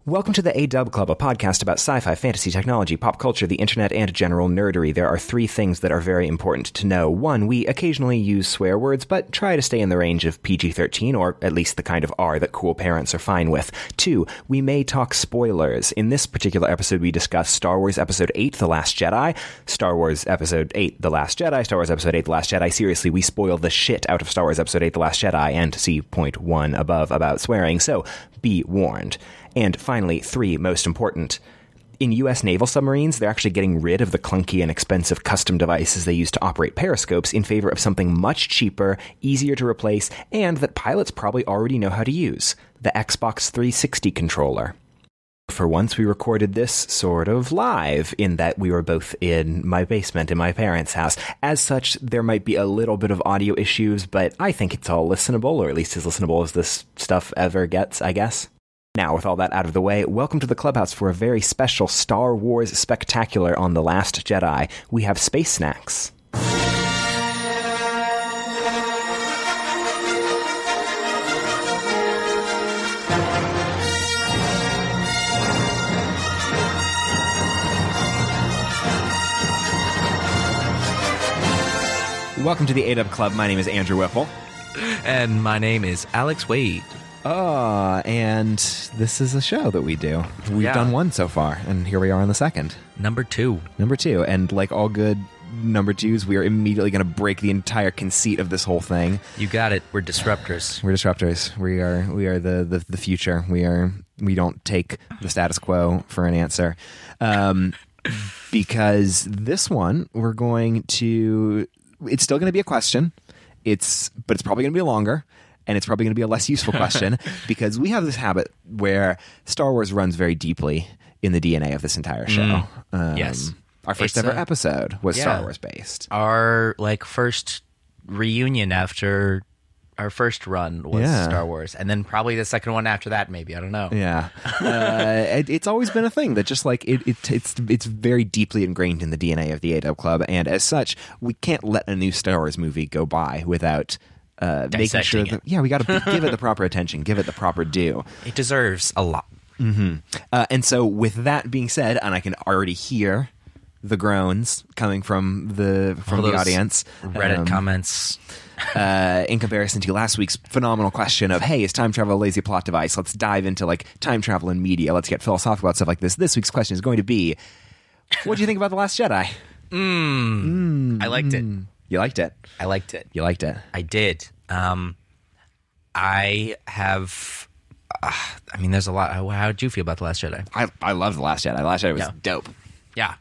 Welcome to the A-Dub Club, a podcast about sci-fi, fantasy, technology, pop culture, the internet, and general nerdery. There are three things that are very important to know. One, we occasionally use swear words, but try to stay in the range of PG-13, or at least the kind of R that cool parents are fine with. Two, we may talk spoilers. In this particular episode, we discuss Star Wars Episode 8, The Last Jedi, Star Wars Episode 8, The Last Jedi, Star Wars Episode 8, The Last Jedi. Seriously, we spoil the shit out of Star Wars Episode 8, The Last Jedi, and see point 1 above about swearing, so be warned. And finally, three, most important, in U.S. naval submarines, they're actually getting rid of the clunky and expensive custom devices they use to operate periscopes in favor of something much cheaper, easier to replace, and that pilots probably already know how to use, the Xbox 360 controller. For once, we recorded this sort of live, in that we were both in my basement in my parents' house. As such, there might be a little bit of audio issues, but I think it's all listenable, or at least as listenable as this stuff ever gets, I guess. Now, with all that out of the way, welcome to the Clubhouse for a very special Star Wars spectacular on The Last Jedi. We have space snacks. Welcome to the A-Dub Club. My name is Andrew Whipple. And my name is Alex Wade. And this is a show that we do. We've done one so far, and here we are on the second. Number two. And like all good number twos, we are immediately going to break the entire conceit of this whole thing. You got it. We're disruptors. We're disruptors. We are the future. We don't take the status quo for an answer. Because this one, it's still going to be a question. But it's probably going to be longer. And it's probably going to be a less useful question because we have this habit where Star Wars runs very deeply in the DNA of this entire show. Yes. Our first ever episode was Star Wars based. Our first reunion after our first run was Star Wars. And then probably the second one after that, maybe. I don't know. Yeah. It's always been a thing that just like it's very deeply ingrained in the DNA of the A-Dub Club. And as such, we can't let a new Star Wars movie go by without making sure that we got to give it the proper attention, give it the proper due. It deserves a lot. Mm-hmm. And so, with that being said, and I can already hear the groans coming from the audience, Reddit comments. In comparison to last week's phenomenal question of, hey, is time travel a lazy plot device? Let's dive into like time travel in media. Let's get philosophical about stuff like this. This week's question is going to be, what do you think about The Last Jedi? I liked it. You liked it? I liked it. You liked it? I did. I have... there's a lot. How did you feel about The Last Jedi? I love The Last Jedi. The Last Jedi was dope. Yeah.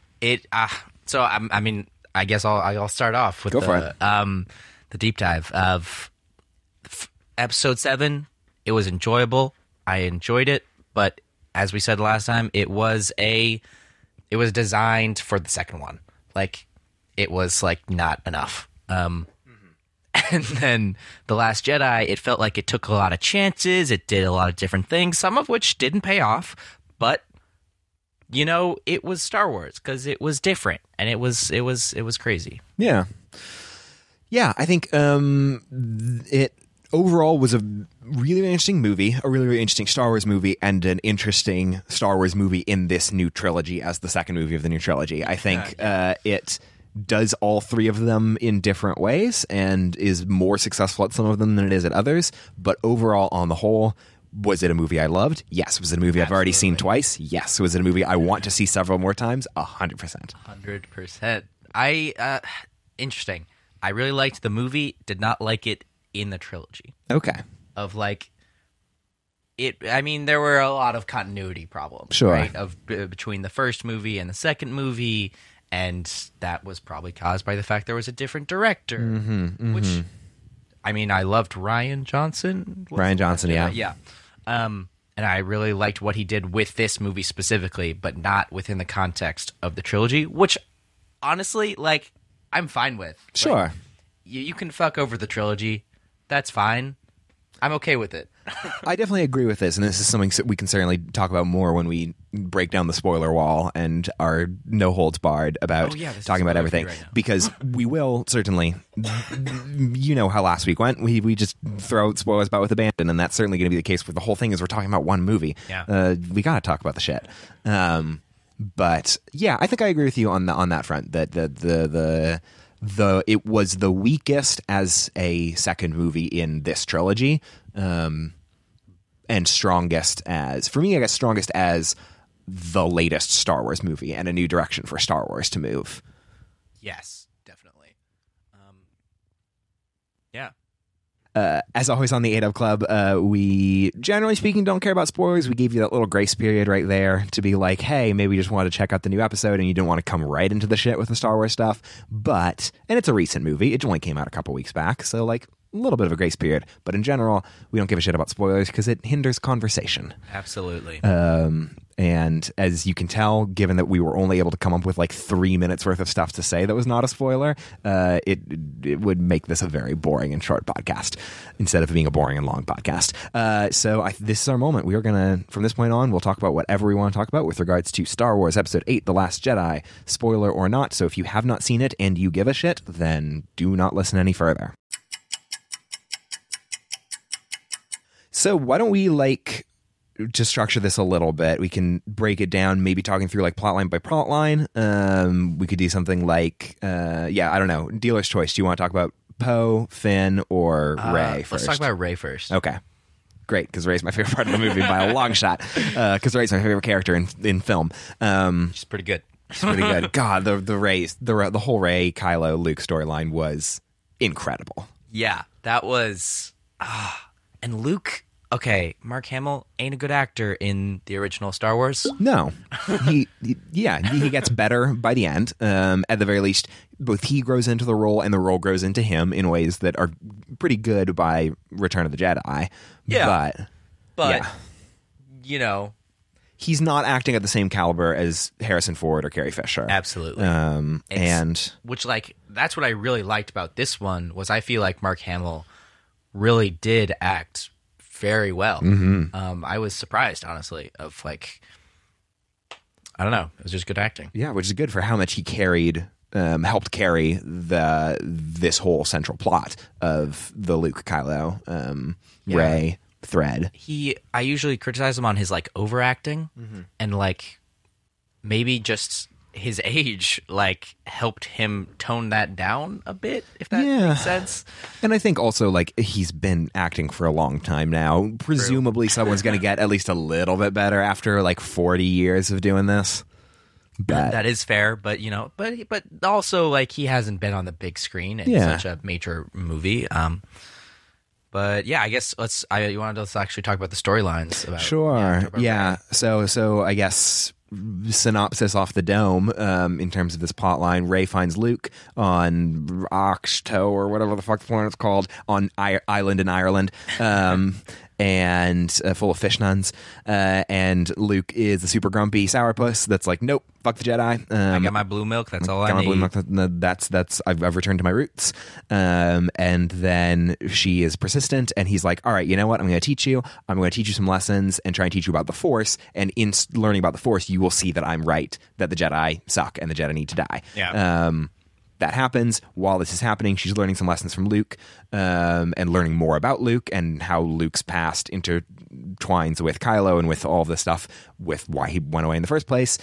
So, I guess I'll start off with the deep dive of Episode 7. It was enjoyable. I enjoyed it. But as we said last time, it was designed for the second one. Like... It was, not enough. And then The Last Jedi, it felt like it took a lot of chances. It did a lot of different things, some of which didn't pay off. But, it was Star Wars because it was different. And it was crazy. Yeah. Yeah, I think it overall was a really interesting movie, a really, really interesting Star Wars movie, and an interesting Star Wars movie in this new trilogy as the second movie of the new trilogy. I think it... does all three of them in different ways and is more successful at some of them than it is at others. But overall, on the whole, was it a movie I loved? Yes. Was it a movie I've already seen twice? Yes. Was it a movie I want to see several more times? 100%. 100%. Interesting. I really liked the movie, did not like it in the trilogy. Okay. There were a lot of continuity problems. Sure. Right? Between the first movie and the second movie. And that was probably caused by the fact there was a different director, which, I loved Rian Johnson. Yeah. And I really liked what he did with this movie specifically, but not within the context of the trilogy, which, honestly, I'm fine with. Sure. You can fuck over the trilogy. That's fine. I'm okay with it. I definitely agree with this, and this is something that we can certainly talk about more when we break down the spoiler wall and are no holds barred about talking about everything, right, because we will certainly. You know how last week went. We just throw out spoilers about with abandon, and that's certainly going to be the case with the whole thing. Is we're talking about one movie. Yeah, we got to talk about the shit. But yeah, I think I agree with you on that front. That it was the weakest as a second movie in this trilogy, and strongest as, for me, I guess strongest as the latest Star Wars movie and a new direction for Star Wars to move. Yes, definitely. Yeah. As always on the ADub Club, we generally speaking don't care about spoilers. We gave you that little grace period right there to be like, hey, maybe you just wanted to check out the new episode and you didn't want to come right into the shit with the Star Wars stuff. But, and it's a recent movie. It only came out a couple weeks back. So like a little bit of a grace period. But in general, we don't give a shit about spoilers because it hinders conversation. Absolutely. And as you can tell, given that we were only able to come up with like 3 minutes worth of stuff to say that was not a spoiler, it would make this a very boring and short podcast instead of being a boring and long podcast. So this is our moment. We are going to, from this point on, we'll talk about whatever we want to talk about with regards to Star Wars Episode 8, The Last Jedi, spoiler or not. So if you have not seen it and you give a shit, then do not listen any further. So why don't we to structure this a little bit, we can break it down, maybe talking through like plot line by plot line. We could do something like, I don't know, dealer's choice. Do you want to talk about Poe, Finn, or Rey first? Let's talk about Rey first. Okay. Great, because Rey's my favorite part of the movie by a long shot. Because Rey's my favorite character in film. She's pretty good. She's pretty good. God, the whole Rey, Kylo, Luke storyline was incredible. Yeah, that was... and Luke... Okay, Mark Hamill ain't a good actor in the original Star Wars. No. He gets better by the end. At the very least, both he grows into the role and the role grows into him in ways that are pretty good by Return of the Jedi. Yeah. But yeah. You know... He's not acting at the same caliber as Harrison Ford or Carrie Fisher. Absolutely. Which, like, that's what I really liked about this one, was I feel like Mark Hamill really did act very well. Mm-hmm. I was surprised, honestly, of like, I don't know, it was just good acting. Yeah, which is good for how much he carried, helped carry this whole central plot of the Luke, Kylo, Rey thread. I usually criticize him on his like overacting, and like maybe just his age like helped him tone that down a bit, if that makes sense. And I think also like he's been acting for a long time now. Presumably someone's going to get at least a little bit better after like 40 years of doing this. But that is fair, but you know, but also like he hasn't been on the big screen in such a major movie. But yeah, I guess let's actually talk about the storylines. Sure. Yeah. So I guess synopsis off the dome in terms of this plot line. Rey finds Luke on Oxtoe or whatever the fuck the planet's called on island in Ireland, and full of fish nuns, and Luke is a super grumpy sourpuss that's like, nope, fuck the Jedi. I got my blue milk, that's all I need. Blue milk, that's I've returned to my roots. And then she is persistent, and he's like, all right, you know what, I'm going to teach you some lessons and try and teach you about the Force, and in learning about the Force you will see that I'm right, that the Jedi suck and the Jedi need to die. That happens. While this is happening, she's learning some lessons from Luke, and learning more about Luke and how Luke's past intertwines with Kylo and with all of this stuff, with why he went away in the first place.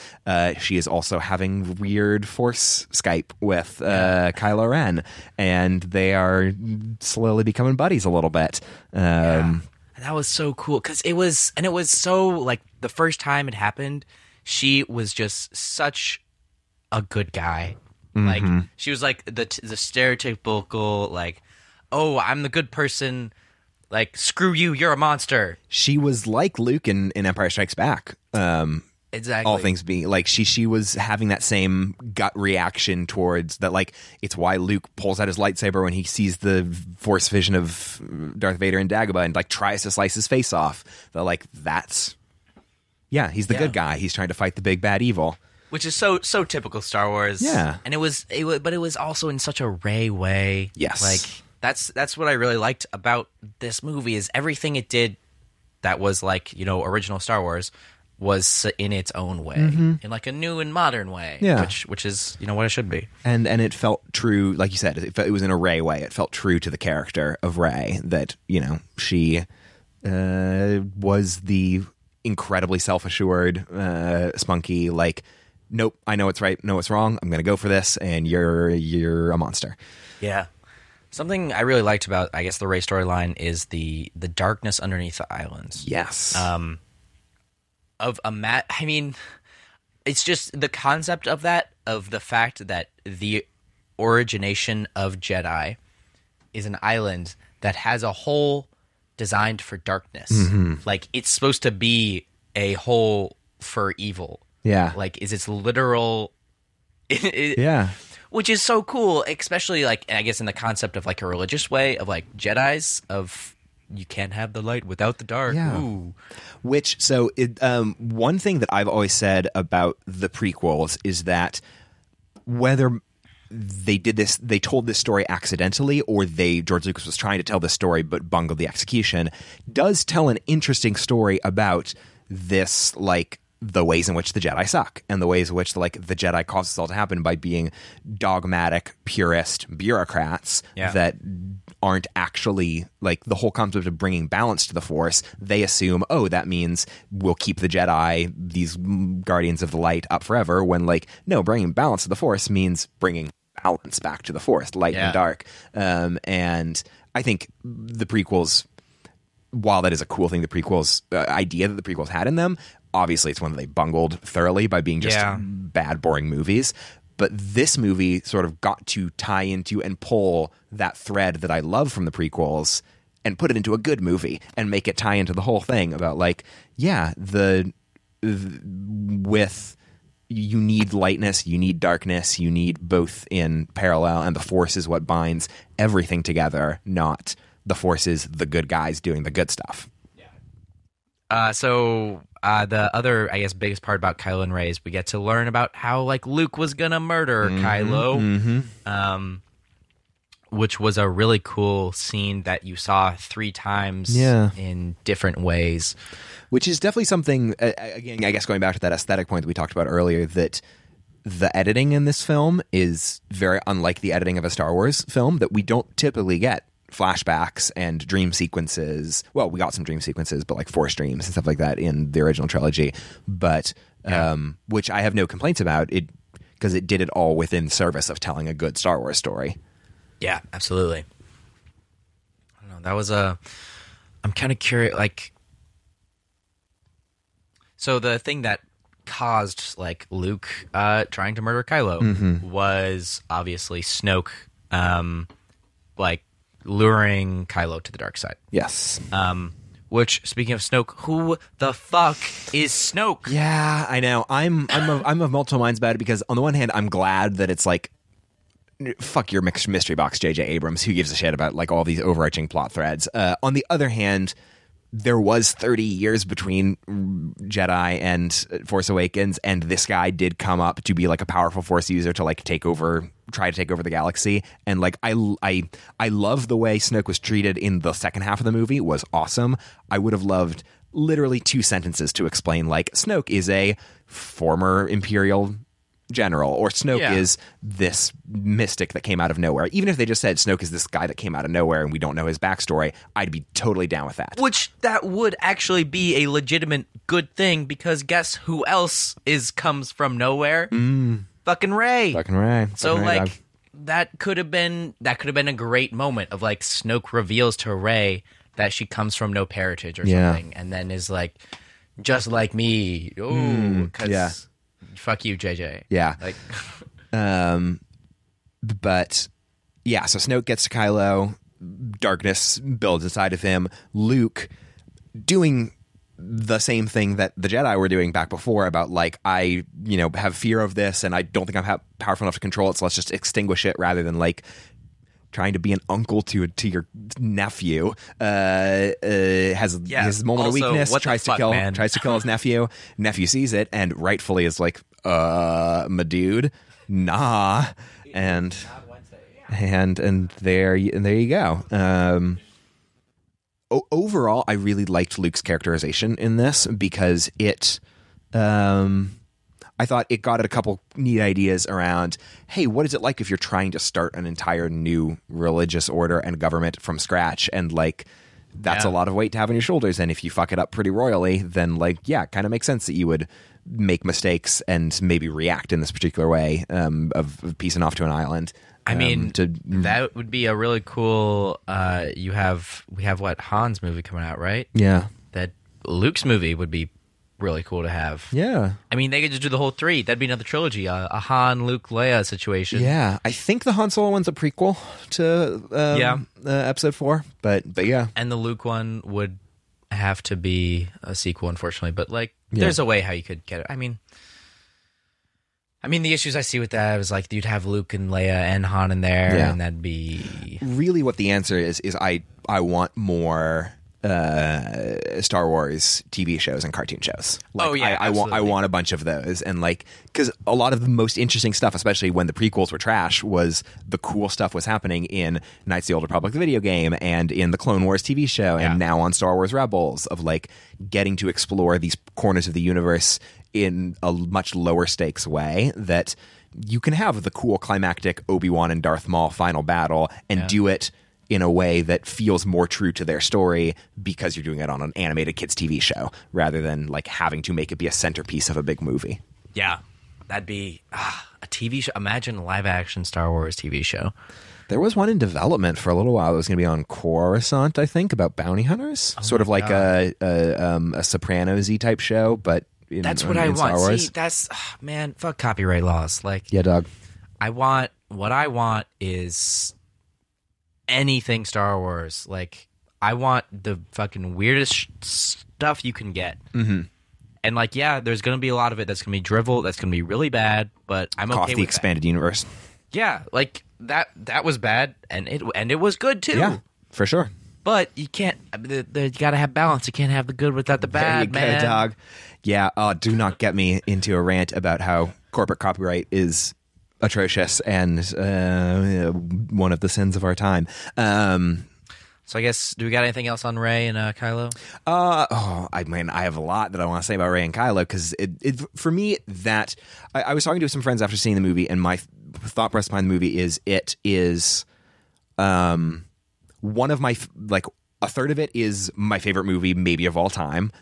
She is also having weird Force Skype with Kylo Ren, and they are slowly becoming buddies a little bit. And that was so cool, because it was so, like, the first time it happened, she was just such a good guy. Like, she was like the stereotypical, like, oh, I'm the good person, like, screw you, you're a monster. She was like Luke in Empire Strikes Back. Exactly. All things being, like, she was having that same gut reaction towards that, like, it's why Luke pulls out his lightsaber when he sees the Force vision of Darth Vader and Dagobah and, like, tries to slice his face off. That, like, he's the good guy. He's trying to fight the big bad evil. Which is so typical Star Wars. Yeah. And it was also in such a Rey way. Yes. Like, that's what I really liked about this movie, is everything it did that was like, original Star Wars was in its own way, in like a new and modern way, which is, what it should be. And it felt true, like you said, it was in a Rey way. It felt true to the character of Rey that, she was the incredibly self-assured, spunky, like, nope, I know what's right, know what's wrong, I'm going to go for this, and you're a monster. Yeah. Something I really liked about, I guess, the Rey storyline is the darkness underneath the islands. Yes. It's just the concept of that, of the fact that the origination of Jedi is an island that has a hole designed for darkness. Like, it's supposed to be a hole for evil. Yeah. Like, is its literal... yeah. Which is so cool, especially, like, I guess in the concept of, like, a religious way of, like, Jedis, of... You can't have the light without the dark. Yeah. Ooh. One thing that I've always said about the prequels is that whether they told this story accidentally, or George Lucas was trying to tell this story but bungled the execution, does tell an interesting story about this, like, the ways in which the Jedi suck, and the ways in which, like, the Jedi cause this all to happen by being dogmatic, purist bureaucrats that aren't actually, like, the whole concept of bringing balance to the Force. They assume, that means we'll keep the Jedi, these guardians of the light, up forever, when, like, no, bringing balance to the Force means bringing balance back to the Force, light and dark. And I think the prequels, while that is a cool thing, the prequels idea that the prequels had in them, obviously it's one that they bungled thoroughly by being just bad, boring movies. But this movie sort of got to tie into and pull that thread that I love from the prequels and put it into a good movie and make it tie into the whole thing about, like, with you need lightness, you need darkness, you need both in parallel, and the Force is what binds everything together, not the Force is the good guys doing the good stuff. The other, I guess, biggest part about Kylo and Rey is we get to learn about how, like, Luke was gonna murder Kylo, which was a really cool scene that you saw 3 times in different ways. Which is definitely something, again, I guess going back to that aesthetic point that we talked about earlier, that the editing in this film is very unlike the editing of a Star Wars film, that we don't typically get flashbacks and dream sequences. Well, we got some dream sequences, but like Force dreams and stuff like that in the original trilogy. But which I have no complaints about, it because it did it all within service of telling a good Star Wars story. Yeah, absolutely. I don't know. That was I'm kind of curious. Like, so the thing that caused, like, Luke trying to murder Kylo was obviously Snoke, like, luring Kylo to the dark side. Yes. Which, speaking of Snoke, who the fuck is Snoke? Yeah, I know. I'm of multiple minds about it, because on the one hand, I'm glad that it's like, fuck your mystery box, J.J. Abrams. Who gives a shit about, like, all these overarching plot threads? On the other hand, there was 30 years between Jedi and Force Awakens, and this guy did come up to be, like, a powerful Force user to, like, try to take over the galaxy. And, like, I love the way Snoke was treated in the second half of the movie. It was awesome. I would have loved literally 2 sentences to explain, like, Snoke is a former Imperial general, or Snoke is this mystic that came out of nowhere. Even if they just said Snoke is this guy that came out of nowhere and we don't know his backstory, I'd be totally down with that. Which, that would actually be a legitimate good thing, because guess who else comes from nowhere? Fucking Rey. So, like, that could have been a great moment of, like, Snoke reveals to Rey that she comes from no parentage or something, and then is like, just like me. Oh, because fuck you, JJ. Yeah. Like, but yeah, so Snoke gets to Kylo, darkness builds inside of him. Luke doing the same thing that the Jedi were doing back before about, like, I, have fear of this and I don't think I'm powerful enough to control it, so let's just extinguish it, rather than, like, trying to be an uncle to your nephew. Has his moment of weakness, tries to kill his nephew. Nephew sees it and rightfully is like, my dude, nah. And there you go. overall, I really liked Luke's characterization in this because I thought it got at a couple neat ideas around, hey, what is it like if you're trying to start an entire new religious order and government from scratch? And like, that's a lot of weight to have on your shoulders. And if you fuck it up pretty royally, then like, yeah, it kind of makes sense that you would make mistakes and maybe react in this particular way of peacing off to an island. I mean, that would be a really cool. We have what, Han's movie coming out, right? Yeah. That Luke's movie would be really cool to have. Yeah. I mean, they could just do the whole three. That'd be another trilogy, a Han, Luke, Leia situation. Yeah. I think the Han Solo one's a prequel to episode 4, but yeah. And the Luke one would have to be a sequel, unfortunately. But like, there's a way how you could get it. I mean, the issues I see with that is like you'd have Luke and Leia and Han in there, and that'd be really what the answer is I want more Star Wars TV shows and cartoon shows. Like, I want a bunch of those, and like, because a lot of the most interesting stuff, especially when the prequels were trash, was the cool stuff was happening in Knights of the Old Republic, the video game, and in the Clone Wars TV show, and now on Star Wars Rebels, of like getting to explore these corners of the universe in a much lower stakes way that you can have the cool climactic Obi-Wan and Darth Maul final battle and do it in a way that feels more true to their story because you're doing it on an animated kids TV show rather than like having to make it be a centerpiece of a big movie. Yeah, that'd be a TV show. Imagine a live action Star Wars TV show. There was one in development for a little while. It was going to be on Coruscant, I think, about bounty hunters, sort of like a Sopranos-y type show, but that's what I want. See, that's man, fuck copyright laws. Like, yeah, dog. What I want is anything Star Wars. Like, I want the fucking weirdest stuff you can get. Mm-hmm. And like, yeah, there's going to be a lot of it that's going to be drivel, that's going to be really bad, but I'm okay with the expanded universe. Yeah, like that was bad, and it was good too. Yeah, for sure. But you can't. You got to have balance. You can't have the good without the bad, there you go, dog. Yeah. Do not get me into a rant about how corporate copyright is atrocious and one of the sins of our time. So I guess, do we got anything else on Rey and Kylo? I have a lot that I want to say about Rey and Kylo because it for me that I was talking to some friends after seeing the movie, and my thought process behind the movie is it is one of my a third of it is my favorite movie maybe of all time.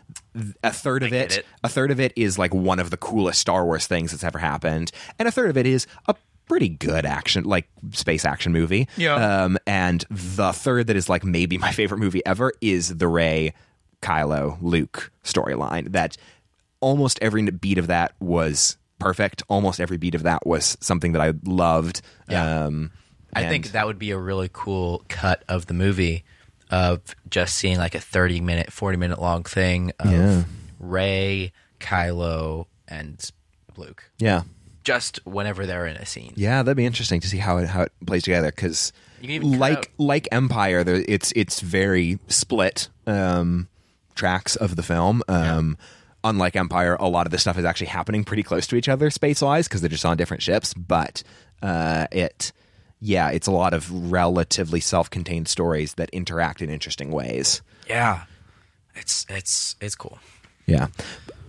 A third of it is like one of the coolest Star Wars things that's ever happened, and a third of it is a pretty good action, like space action movie. Yeah. And the third that is like maybe my favorite movie ever is the Rey, Kylo, Luke storyline. That almost every beat of that was perfect. Almost every beat of that was something that I loved. Yeah. I think that would be a really cool cut of the movie of just seeing like a 30-minute, 40-minute long thing of Rey, Kylo, and Luke. Yeah. Just whenever they're in a scene. Yeah, that'd be interesting to see how it plays together because like Empire, it's very split tracks of the film. Unlike Empire, a lot of this stuff is actually happening pretty close to each other space-wise because they're just on different ships, but it's a lot of relatively self-contained stories that interact in interesting ways. Yeah. It's cool. Yeah.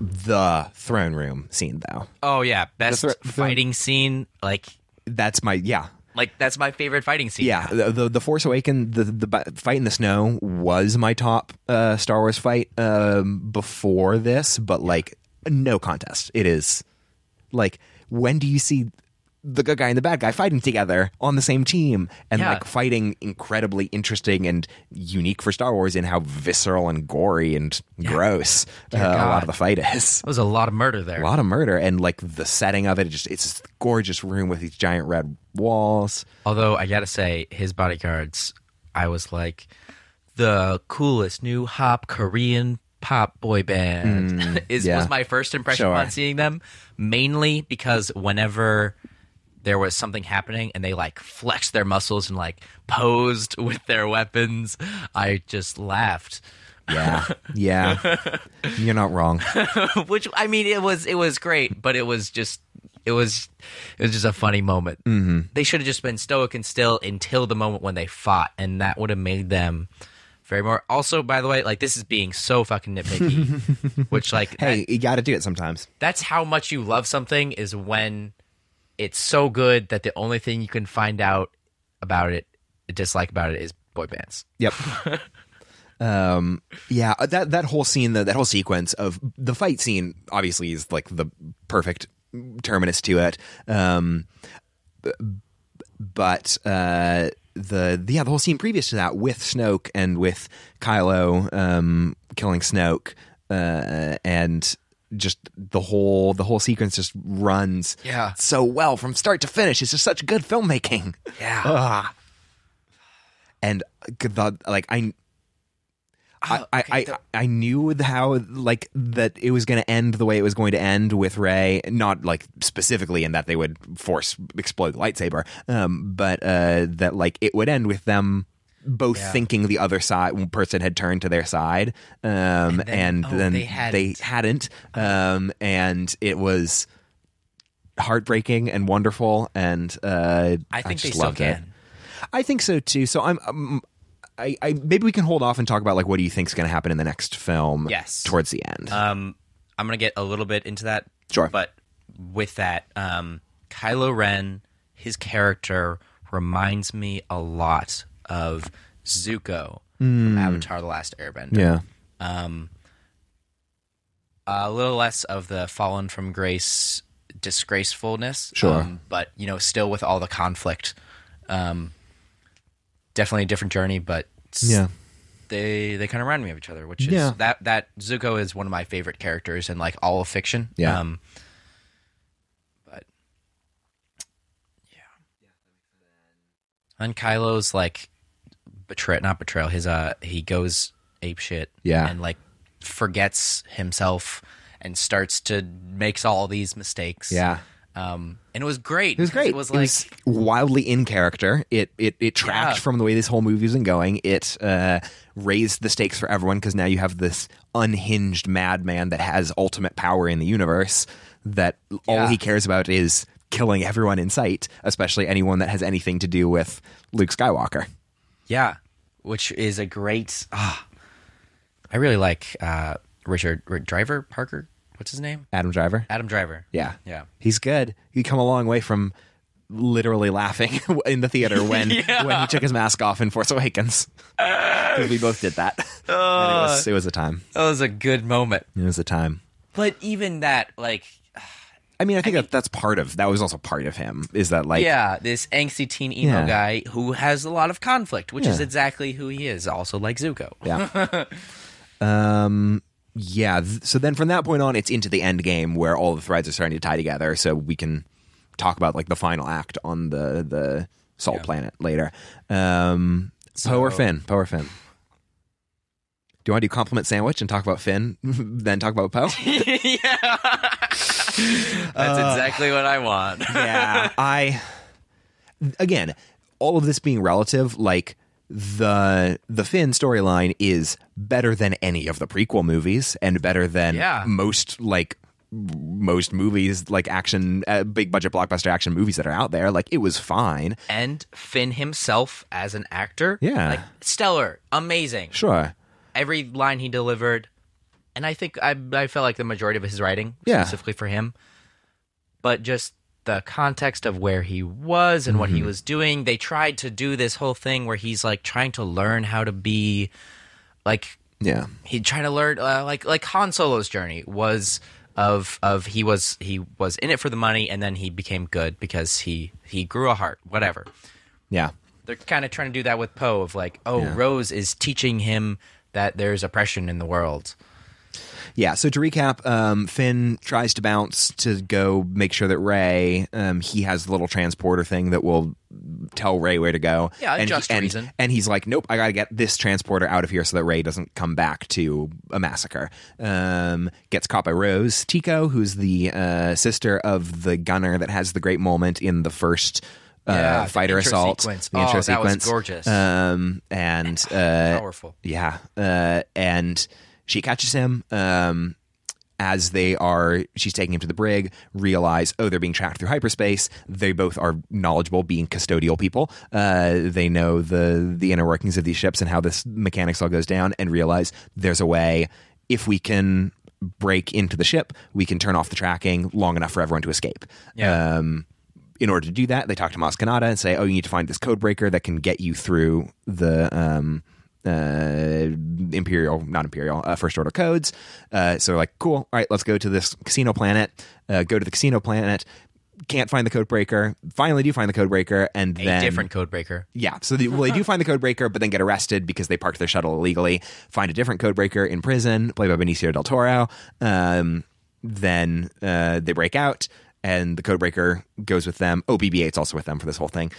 The throne room scene, though. Oh, yeah. Best fighting scene. Like, that's my, that's my favorite fighting scene. Yeah. The Force Awakens, the fight in the snow was my top Star Wars fight before this, but, like, no contest. It is, like, when do you see the good guy and the bad guy fighting together on the same team and like fighting incredibly interesting and unique for Star Wars in how visceral and gory and gross a lot of the fight is. There was a lot of murder there. A lot of murder, and like the setting of it, it's this gorgeous room with these giant red walls. Although I gotta say, his bodyguards, I was like, the coolest new hop Korean pop boy band was my first impression on seeing them, mainly because whenever there was something happening and they like flexed their muscles and like posed with their weapons, I just laughed. Yeah. You're not wrong. Which, I mean, it was great, but it was just a funny moment. Mm-hmm. They should have just been stoic and still until the moment when they fought, and that would have made them very more. Also, by the way, like, this is being so fucking nitpicky, which, like, Hey, you got to do it sometimes. that's how much you love something, is when it's so good that the only thing you can find out about it, dislike about it, is boy bands. Yep. Yeah, that whole scene, that whole sequence of the fight scene, obviously is like the perfect terminus to it. But the whole scene previous to that with Snoke and with Kylo killing Snoke, and just the whole sequence just runs so well from start to finish. It's just such good filmmaking. Yeah. And I knew how, like, that it was going to end the way it was going to end with Rey, not like specifically in that they would explode the lightsaber, but that, like, it would end with them both thinking the other person had turned to their side, and then they hadn't, and it was heartbreaking and wonderful, and I think they just still loved can. it. I think so too. So I maybe we can hold off and talk about, like, what do you think is going to happen in the next film? Yes. Towards the end. I'm going to get a little bit into that. Sure. But with that, Kylo Ren, his character reminds me a lot of Zuko from Avatar: The Last Airbender. Yeah. A little less of the fallen from grace disgracefulness. Sure. But, you know, still with all the conflict. Definitely a different journey, but they kind of remind me of each other, which is that Zuko is one of my favorite characters in, like, all of fiction. Yeah. But and Kylo's, like, not betrayal. His he goes apeshit. Yeah. And, like, forgets himself and starts to makes all these mistakes. Yeah. And it was great. It was great. It was like wildly in character. It tracked from the way this whole movie was going. It raised the stakes for everyone, because now you have this unhinged madman that has ultimate power in the universe, that all he cares about is killing everyone in sight, especially anyone that has anything to do with Luke Skywalker. Yeah, which is a great... I really like Richard Driver Parker. What's his name? Adam Driver. Adam Driver. Yeah. Yeah. He's good. He come a long way from literally laughing in the theater when he took his mask off in Force Awakens. Because we both did that. And it was a time. That was a good moment. It was a time. But even that, like... I mean, that was also part of him, is that, like... Yeah, this angsty teen emo guy who has a lot of conflict, which is exactly who he is, also like Zuko. Yeah. Yeah, so then from that point on, it's into the end game where all the threads are starting to tie together, so we can talk about, like, the final act on the Salt Planet later. Poe or Finn? Poe or Finn? Do you want to do compliment sandwich and talk about Finn, then talk about Poe? Yeah. That's exactly what I want. Yeah, again, all of this being relative, like, the Finn storyline is better than any of the prequel movies, and better than most movies, like, action, big budget blockbuster action movies that are out there. Like, it was fine. And Finn himself as an actor, like, stellar, amazing. Sure. Every line he delivered, and I think I felt like the majority of his writing, specifically for him, but just the context of where he was and what he was doing. They tried to do this whole thing where he's, like, trying to learn how to be, like, he tried to learn, like Han Solo's journey was he was in it for the money, and then he became good because he grew a heart, whatever. Yeah. They're kind of trying to do that with Poe, of like, Rose is teaching him that there's oppression in the world. Yeah, so to recap, Finn tries to bounce to go make sure that Rey, he has the little transporter thing that will tell Rey where to go. Yeah, reason. And he's like, nope, I got to get this transporter out of here so that Rey doesn't come back to a massacre. Gets caught by Rose Tico, who's the sister of the gunner that has the great moment in the first fighter assault. Sequence. The intro that sequence. Was gorgeous. And powerful. Yeah. And she catches him. as she's taking him to the brig, realize, oh, they're being tracked through hyperspace. They both are knowledgeable, being custodial people. They know the inner workings of these ships and how this mechanics all goes down, and realize there's a way, if we can break into the ship, we can turn off the tracking long enough for everyone to escape. Yeah. In order to do that, they talk to Maz Kanata and say, oh, you need to find this code breaker that can get you through the first order codes. So they're like, cool, all right, let's go to this casino planet. Go to the casino planet, can't find the code breaker, finally do find the code breaker, and then... A different code breaker. Yeah, so they do find the code breaker, but then get arrested because they parked their shuttle illegally, find a different code breaker in prison, played by Benicio del Toro. Then they break out, and the codebreaker goes with them. Oh, BB-8's also with them for this whole thing.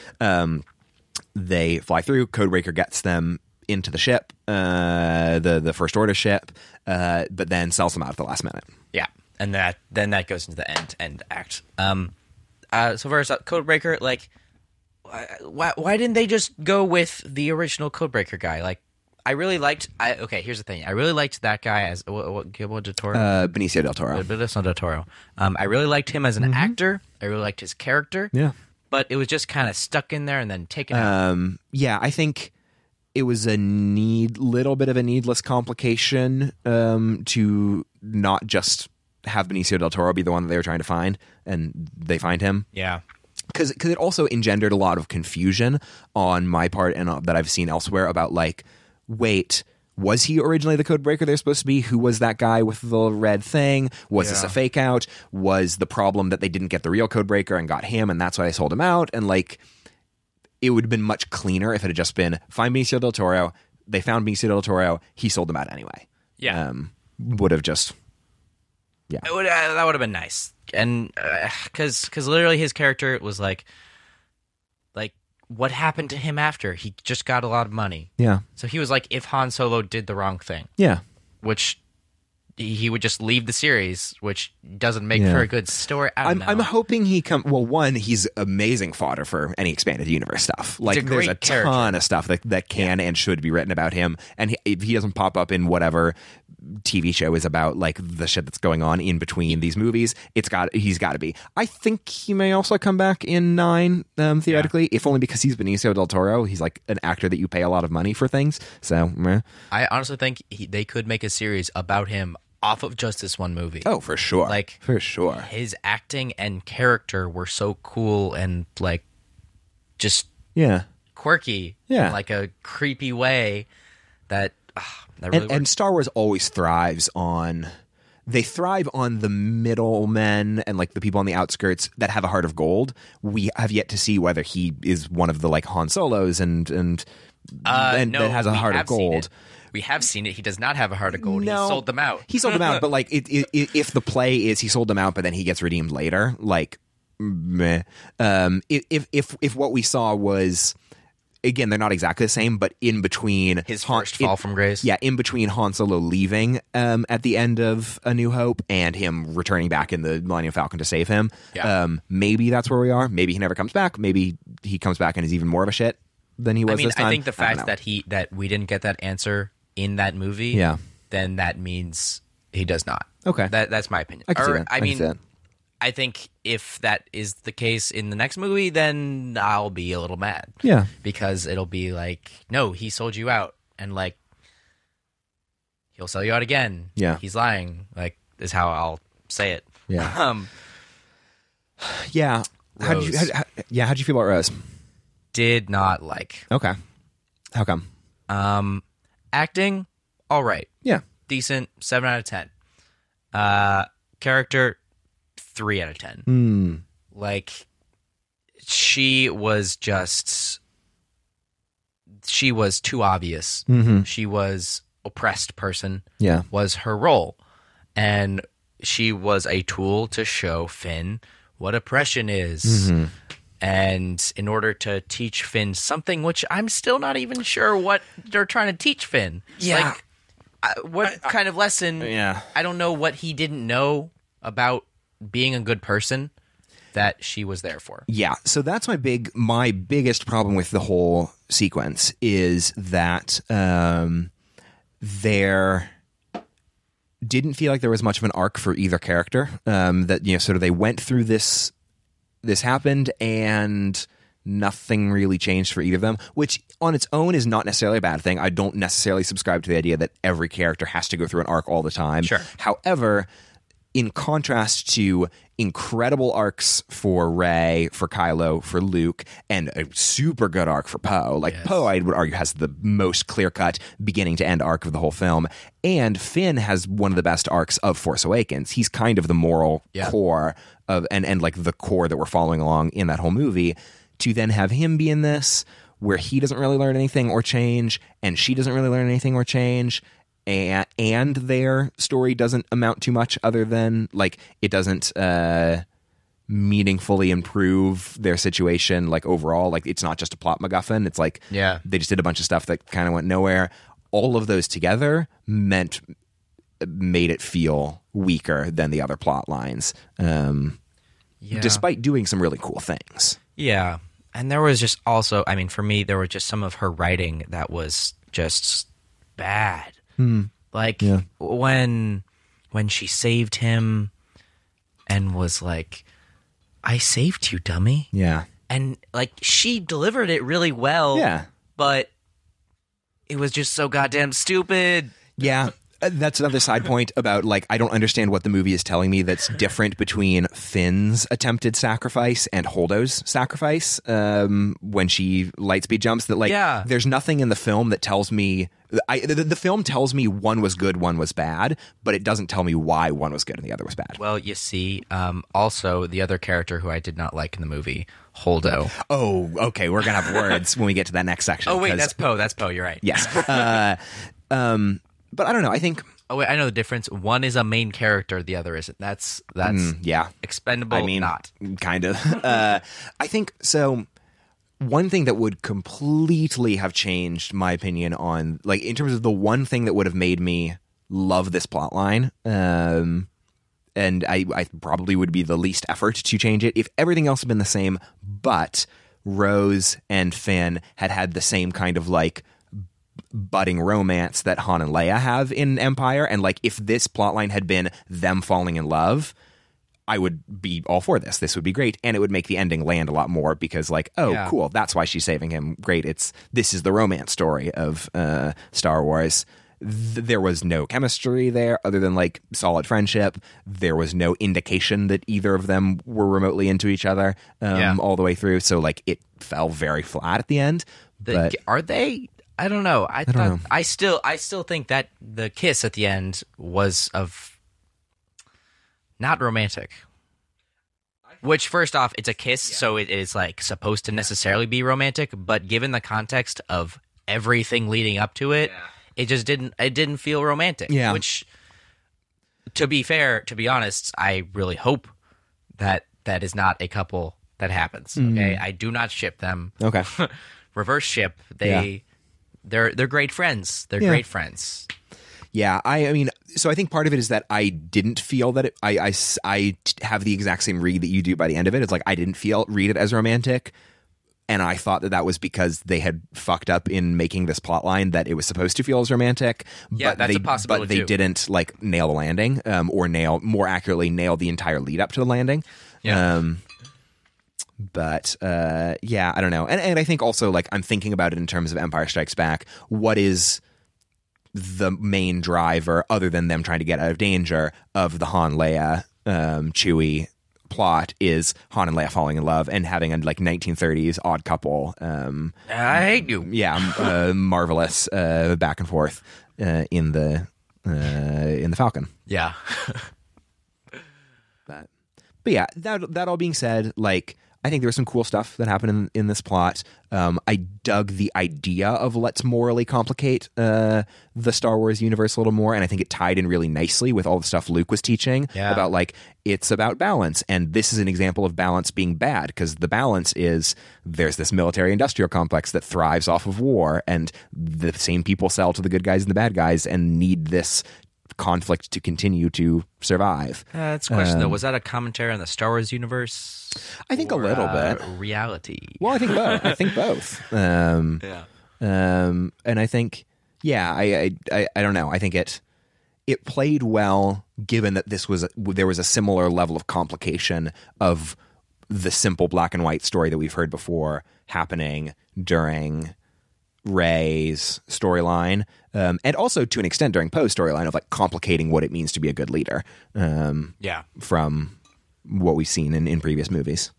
They fly through. Codebreaker gets them into the ship, the First Order ship, but then sells them out at the last minute. Yeah, and that goes into the end act. So first up, Codebreaker, like, why didn't they just go with the original Codebreaker guy? Like, I really liked. Okay, here's the thing. I really liked that guy as Guillermo del Toro. Benicio del Toro. Benicio del Toro. I really liked him as an actor. I really liked his character. Yeah, but it was just kind of stuck in there and then taken out. Yeah, I think it was a little bit of a needless complication to not just have Benicio del Toro be the one that they were trying to find, and they find him. Yeah. Because it also engendered a lot of confusion on my part and that I've seen elsewhere about, like, wait, was he originally the codebreaker they're supposed to be? Who was that guy with the red thing? Was this a fake out? Was the problem that they didn't get the real codebreaker and got him, and that's why they sold him out? And, like, it would have been much cleaner if it had just been, find Benicio del Toro, they found Benicio del Toro, he sold them out anyway. Yeah. Would have just... Yeah. That would have been nice. And because literally his character was like, what happened to him after? He just got a lot of money. Yeah. So he was like, if Han Solo did the wrong thing. Yeah. Which he would just leave the series, which doesn't make for a good story. I'm hoping he Well, one, he's amazing fodder for any expanded universe stuff. Like, there's a ton of stuff that can and should be written about him. And if he doesn't pop up in whatever TV show is about, like, the shit that's going on in between these movies, he's got to be. I think he may also come back in 9, theoretically, if only because he's Benicio del Toro. He's like an actor that you pay a lot of money for things. So, meh. I honestly think they could make a series about him off of just this one movie. Oh, for sure. Like, for sure. His acting and character were so cool and, like, just quirky in, like, a creepy way that... And Star Wars always thrives on... They thrive on the middlemen and, like, the people on the outskirts that have a heart of gold. We have yet to see whether he is one of the, like, Han Solos and that has a heart of gold. We have seen it. He does not have a heart of gold. No, he sold them out. He sold them out, but, like, if the play is he sold them out, but then he gets redeemed later, like, meh. If what we saw was... Again, they're not exactly the same, but in between... His first fall from grace? Yeah, in between Han Solo leaving at the end of A New Hope and him returning back in the Millennium Falcon to save him. Yeah. Maybe that's where we are. Maybe he never comes back. Maybe he comes back and is even more of a shit than he was this time. I think the fact that we didn't get that answer in that movie, then that means he does not. Okay. That's my opinion. I can see that. I think if that is the case in the next movie, then I'll be a little mad. Yeah. Because it'll be like, no, he sold you out. And, like, he'll sell you out again. Yeah. He's lying, like, is how I'll say it. Yeah. Yeah. How'd you feel about Rose? Did not like. Okay. How come? Acting, all right. Yeah. Decent, 7 out of 10. Character, 3 out of 10. Like, she was too obvious. Mm-hmm. She was oppressed person. Yeah. Was her role. And she was a tool to show Finn what oppression is. Mm-hmm. And in order to teach Finn something, which I'm still not even sure what they're trying to teach Finn. Yeah. Like, what kind of lesson? Yeah. I don't know what he didn't know about being a good person that she was there for. Yeah, so that's my biggest problem with the whole sequence is that didn't feel like there was much of an arc for either character. That, you know, sort of they went through this happened and nothing really changed for either of them, which on its own is not necessarily a bad thing. I don't necessarily subscribe to the idea that every character has to go through an arc all the time. Sure. However, in contrast to incredible arcs for Rey, for Kylo, for Luke, and a super good arc for Poe. Like, yes. Poe, I would argue, has the most clear-cut beginning to end arc of the whole film. And Finn has one of the best arcs of Force Awakens. He's kind of the moral core of, and like the core that we're following along in that whole movie. To then have him be in this, where he doesn't really learn anything or change, and she doesn't really learn anything or change, and their story doesn't amount to much other than, like, it doesn't meaningfully improve their situation, like, overall. Like, it's not just a plot MacGuffin. It's like they just did a bunch of stuff that kind of went nowhere. All of those together made it feel weaker than the other plot lines, despite doing some really cool things. Yeah. And there was just also, I mean, for me, there was just some of her writing that was just bad. Like when she saved him and was like, "I saved you, dummy." Yeah. And like she delivered it really well. Yeah. But it was just so goddamn stupid. Yeah. That's another side point about, like, I don't understand what the movie is telling me that's different between Finn's attempted sacrifice and Holdo's sacrifice when she lightspeed jumps. That, like, there's nothing in the film that tells me... The film tells me one was good, one was bad, but it doesn't tell me why one was good and the other was bad. Well, you see, also the other character who I did not like in the movie, Holdo. Oh, okay, we're going to have words when we get to that next section. Oh, wait, that's Poe. That's Poe, you're right. Yes. But I don't know. I think... Oh, wait, I know the difference. One is a main character. The other isn't. That's Expendable, I mean, not. Kind of. I think, so... One thing that would completely have changed my opinion on, like, in terms of the one thing that would have made me love this plot line, and I probably would be the least effort to change it if everything else had been the same, but Rose and Finn had the same kind of, like, budding romance that Han and Leia have in Empire, and, like, if this plotline had been them falling in love, I would be all for this. This would be great, and it would make the ending land a lot more because, like, cool, that's why she's saving him. Great, this is the romance story of Star Wars. There was no chemistry there other than, like, solid friendship. There was no indication that either of them were remotely into each other all the way through. So, like, it fell very flat at the end. But are they? I don't know. I don't know. I still think that the kiss at the end was not romantic. Which, first off, it's a kiss, so it is, like, supposed to necessarily be romantic, but given the context of everything leading up to it, it just didn't feel romantic. Yeah. Which, to be fair, to be honest, I really hope that is not a couple that happens. Okay? I do not ship them. Okay. Reverse ship. They're great friends. They're great friends. Yeah, I mean, so I think part of it is that I didn't feel that I have the exact same read that you do by the end of it. It's like I didn't read it as romantic, and I thought that was because they had fucked up in making this plot line that it was supposed to feel as romantic. Yeah, that's a possibility. But they didn't, like, nail the landing, or more accurately nail the entire lead up to the landing. Yeah. But I don't know, and I think also, like, I'm thinking about it in terms of Empire Strikes Back. What is the main driver, other than them trying to get out of danger, of the Han, Leia, Chewie plot is Han and Leia falling in love and having a, like, 1930s odd couple. I hate you. Yeah, marvelous back and forth in the Falcon. Yeah. but yeah, that all being said, like, I think there was some cool stuff that happened in this plot. I dug the idea of let's morally complicate the Star Wars universe a little more, and I think it tied in really nicely with all the stuff Luke was teaching about, like, it's about balance, and this is an example of balance being bad, because the balance is there's this military-industrial complex that thrives off of war, and the same people sell to the good guys and the bad guys and need this conflict to continue to survive. That's a question, though. Was that a commentary on the Star Wars universe? I think a little bit. Reality. Well, I think both. I think both. And I think, I don't know. I think it played well, given that there was a similar level of complication of the simple black and white story that we've heard before happening during Rey's storyline, and also to an extent during Poe's storyline of like complicating what it means to be a good leader. From what we've seen in previous movies.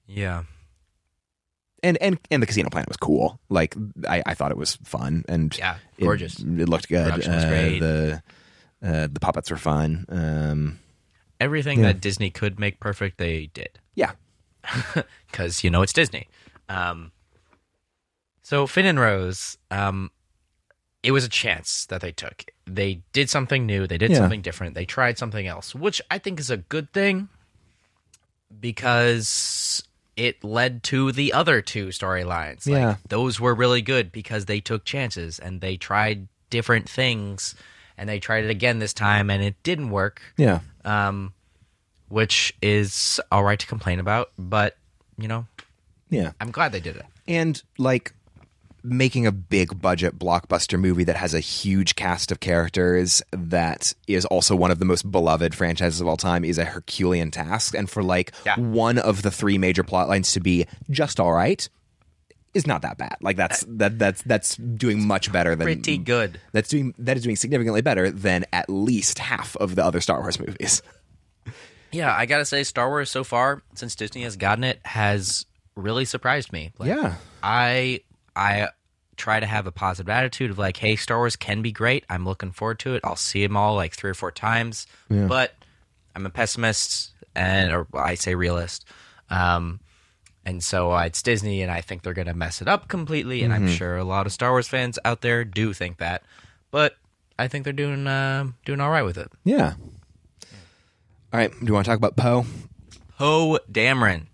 Yeah. And the Casino Planet was cool. Like I thought it was fun and gorgeous. It looked good. Production was great. The puppets were fun. Everything that Disney could make perfect, they did. Yeah, because it's Disney. So Finn and Rose, it was a chance that they took. They did something new. They did something different. They tried something else, which I think is a good thing because it led to the other two storylines. Like, those were really good because they took chances and they tried different things, and they tried it again this time, and it didn't work. Yeah. Which is all right to complain about, but, I'm glad they did it. And, like, making a big budget blockbuster movie that has a huge cast of characters that is also one of the most beloved franchises of all time is a Herculean task. And for one of the three major plot lines to be just all right is not that bad. Like that's doing much better than pretty good. That is doing significantly better than at least half of the other Star Wars movies. Yeah, I gotta say, Star Wars so far, since Disney has gotten it, has really surprised me. I try to have a positive attitude of like, hey, Star Wars can be great. I'm looking forward to it. I'll see them all like 3 or 4 times. Yeah. But I'm a pessimist or I say realist. And so it's Disney, and I think they're going to mess it up completely. And I'm sure a lot of Star Wars fans out there do think that. But I think they're doing all right with it. Yeah. All right. Do you want to talk about Poe? Poe Dameron.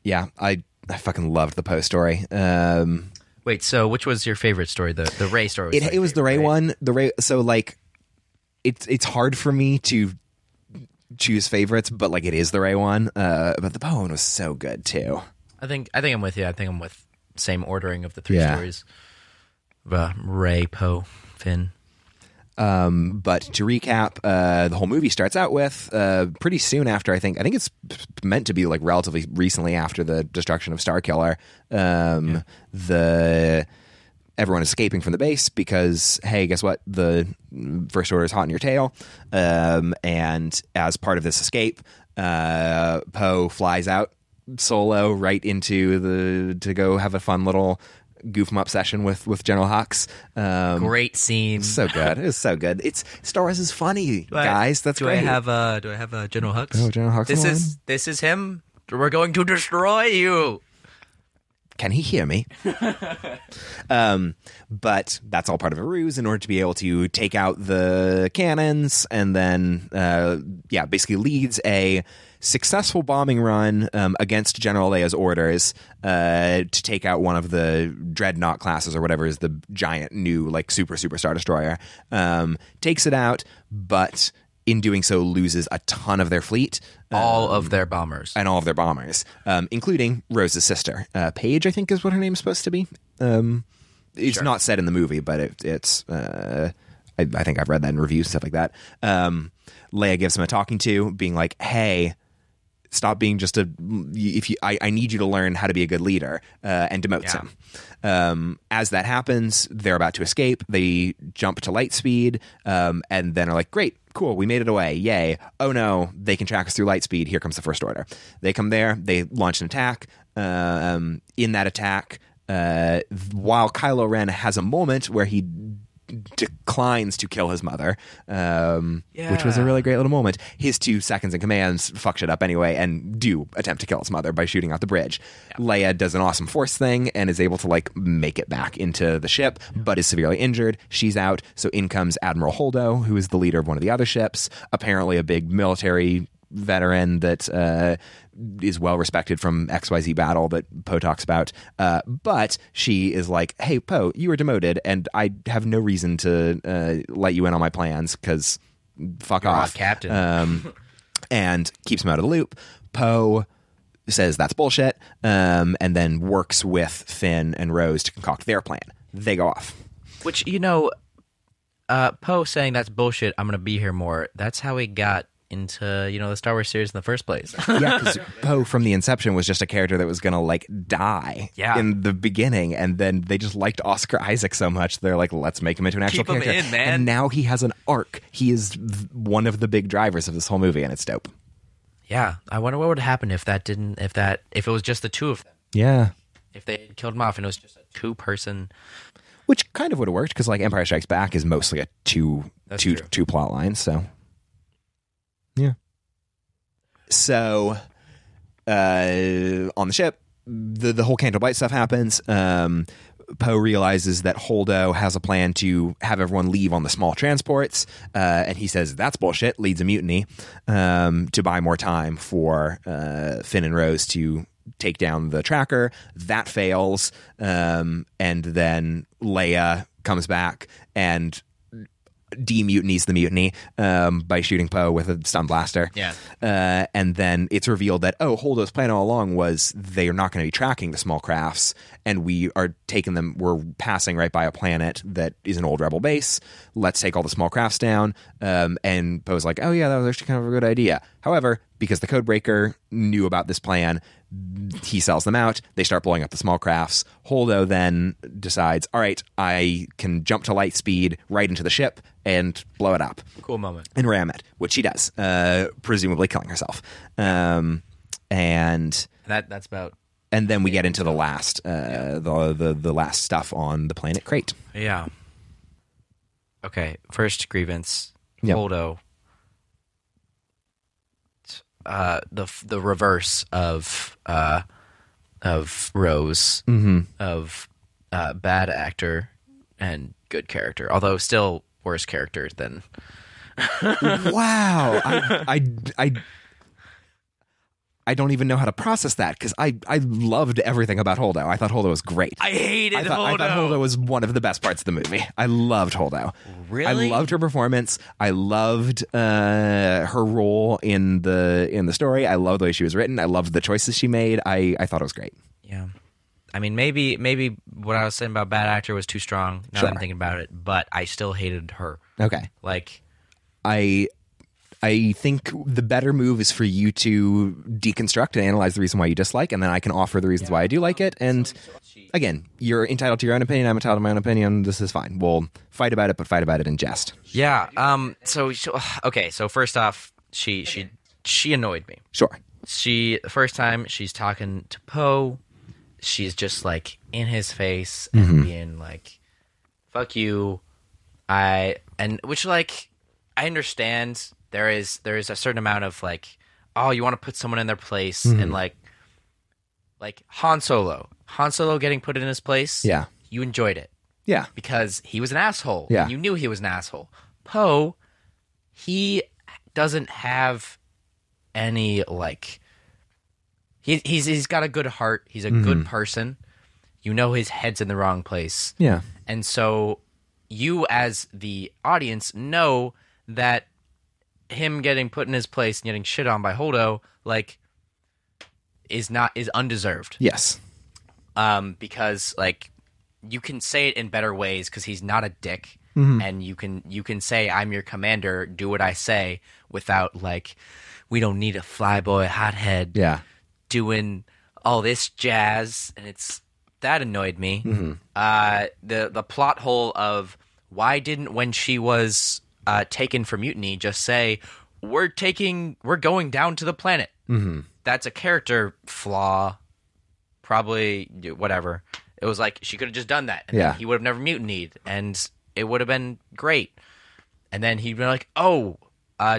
Yeah, I fucking loved the Poe story. Wait, so which was your favorite story? The Rey story. It was the Rey one. The Rey. So like, it's hard for me to choose favorites, but like it is the Rey one. But the Poe one was so good too. I think I'm with you. I think I'm with same ordering of the 3 stories. Rey, Poe, Finn. But to recap, the whole movie starts out with pretty soon after, I think it's meant to be like relatively recently after the destruction of Starkiller. Everyone is escaping from the base because, hey, guess what? The First Order is hot in your tail. And as part of this escape, Poe flies out solo right into to go have a fun little goof 'em up session with General Hux. Great scene. So good. It was so good. Star Wars is funny, guys. That's great. Do I have General Hux? Oh, General Hux. This is him. We're going to destroy you. Can he hear me? But that's all part of a ruse in order to be able to take out the cannons, and then basically leads a successful bombing run against General Leia's orders to take out one of the Dreadnought classes or whatever is the giant new like super Star Destroyer. Takes it out, but in doing so loses a ton of their fleet. All of their bombers. And all of their bombers, including Rose's sister. Paige, I think is what her name's supposed to be. It's not said in the movie, but it's... I think I've read that in reviews, stuff like that. Leia gives him a talking to, being like, hey... Stop being just I need you to learn how to be a good leader, and demotes him. As that happens, they're about to escape. They jump to light speed, and then are like, great, cool, we made it away. Yay. Oh no, they can track us through light speed. Here comes the First Order. They come there. They launch an attack. In that attack, while Kylo Ren has a moment where he declines to kill his mother, which was a really great little moment. His 2 seconds in commands fuck shit up anyway and do attempt to kill his mother by shooting out the bridge. Leia does an awesome Force thing and is able to like make it back into the ship, but is severely injured. She's out, so in comes Admiral Holdo, who is the leader of one of the other ships, apparently a big military veteran that is well respected from XYZ battle that Poe talks about, but she is like, hey Poe, you were demoted and I have no reason to let you in on my plans because fuck You're off, Captain. And keeps him out of the loop. Poe says that's bullshit, and then works with Finn and Rose to concoct their plan. They go off, which Poe saying that's bullshit, I'm going to be here more, that's how he got into, the Star Wars series in the first place. Yeah, because Poe from the inception was just a character that was going to, like, die in the beginning, and then they just liked Oscar Isaac so much, they're like, let's make him into an actual character. Keep him in, man. And now he has an arc. He is one of the big drivers of this whole movie, and it's dope. Yeah, I wonder what would happen if it was just the two of them. Yeah. If they had killed him off and it was just a two-person... Which kind of would have worked, because, like, Empire Strikes Back is mostly a two plot lines, so... Yeah. So, on the ship, the whole Canto Bight stuff happens. Poe realizes that Holdo has a plan to have everyone leave on the small transports, and he says that's bullshit, leads a mutiny to buy more time for Finn and Rose to take down the tracker. That fails, and then Leia comes back and demutinies the mutiny by shooting Poe with a stun blaster. Yeah. And then it's revealed that, Holdo's plan all along was they are not going to be tracking the small crafts, and we're passing right by a planet that is an old rebel base. Let's take all the small crafts down. And Poe's like, oh yeah, that was actually kind of a good idea. However, because the Codebreaker knew about this plan, he sells them out. They start blowing up the small crafts. Holdo then decides, all right, I can jump to light speed right into the ship and blow it up. Cool moment. And ram it, which she does, presumably killing herself. And that's about... And then we get into the last the last stuff on the planet Crate. Yeah. Okay, first grievance. Yep. Holdo. The reverse of Rose, of bad actor and good character, although still worse character than. Wow, I don't even know how to process that, because I loved everything about Holdo. I thought Holdo was great. I hated Holdo. I thought Holdo was one of the best parts of the movie. I loved Holdo. Really? I loved her performance. I loved her role in the story. I loved the way she was written. I loved the choices she made. I thought it was great. Yeah. I mean, maybe what I was saying about bad actor was too strong, now that I'm thinking about it, but I still hated her. Okay. Like... I think the better move is for you to deconstruct and analyze the reason why you dislike, and then I can offer the reasons why I do like it. And again, you're entitled to your own opinion. I'm entitled to my own opinion. This is fine. We'll fight about it, but fight about it in jest. Yeah. So first off, she annoyed me. Sure. The first time she's talking to Poe, she's just like in his face and being like, "Fuck you." I understand. There is a certain amount of like, oh, you want to put someone in their place, and like Han Solo getting put in his place. Yeah, you enjoyed it. Yeah, because he was an asshole. Yeah, you knew he was an asshole. Poe, he doesn't have any like. He's got a good heart. He's a good person. You know his head's in the wrong place. Yeah, and so you as the audience know that him getting put in his place and getting shit on by Holdo, like, is undeserved. Yes. Because like you can say it in better ways because he's not a dick, and you can say I'm your commander, do what I say, without like we don't need a flyboy hothead doing all this jazz, and that annoyed me. The plot hole of why didn't, when she was taken for mutiny, just say we're going down to the planet. That's a character flaw, probably, whatever. It was like she could have just done that, and then he would have never mutinied, and it would have been great. And then he'd be like, oh,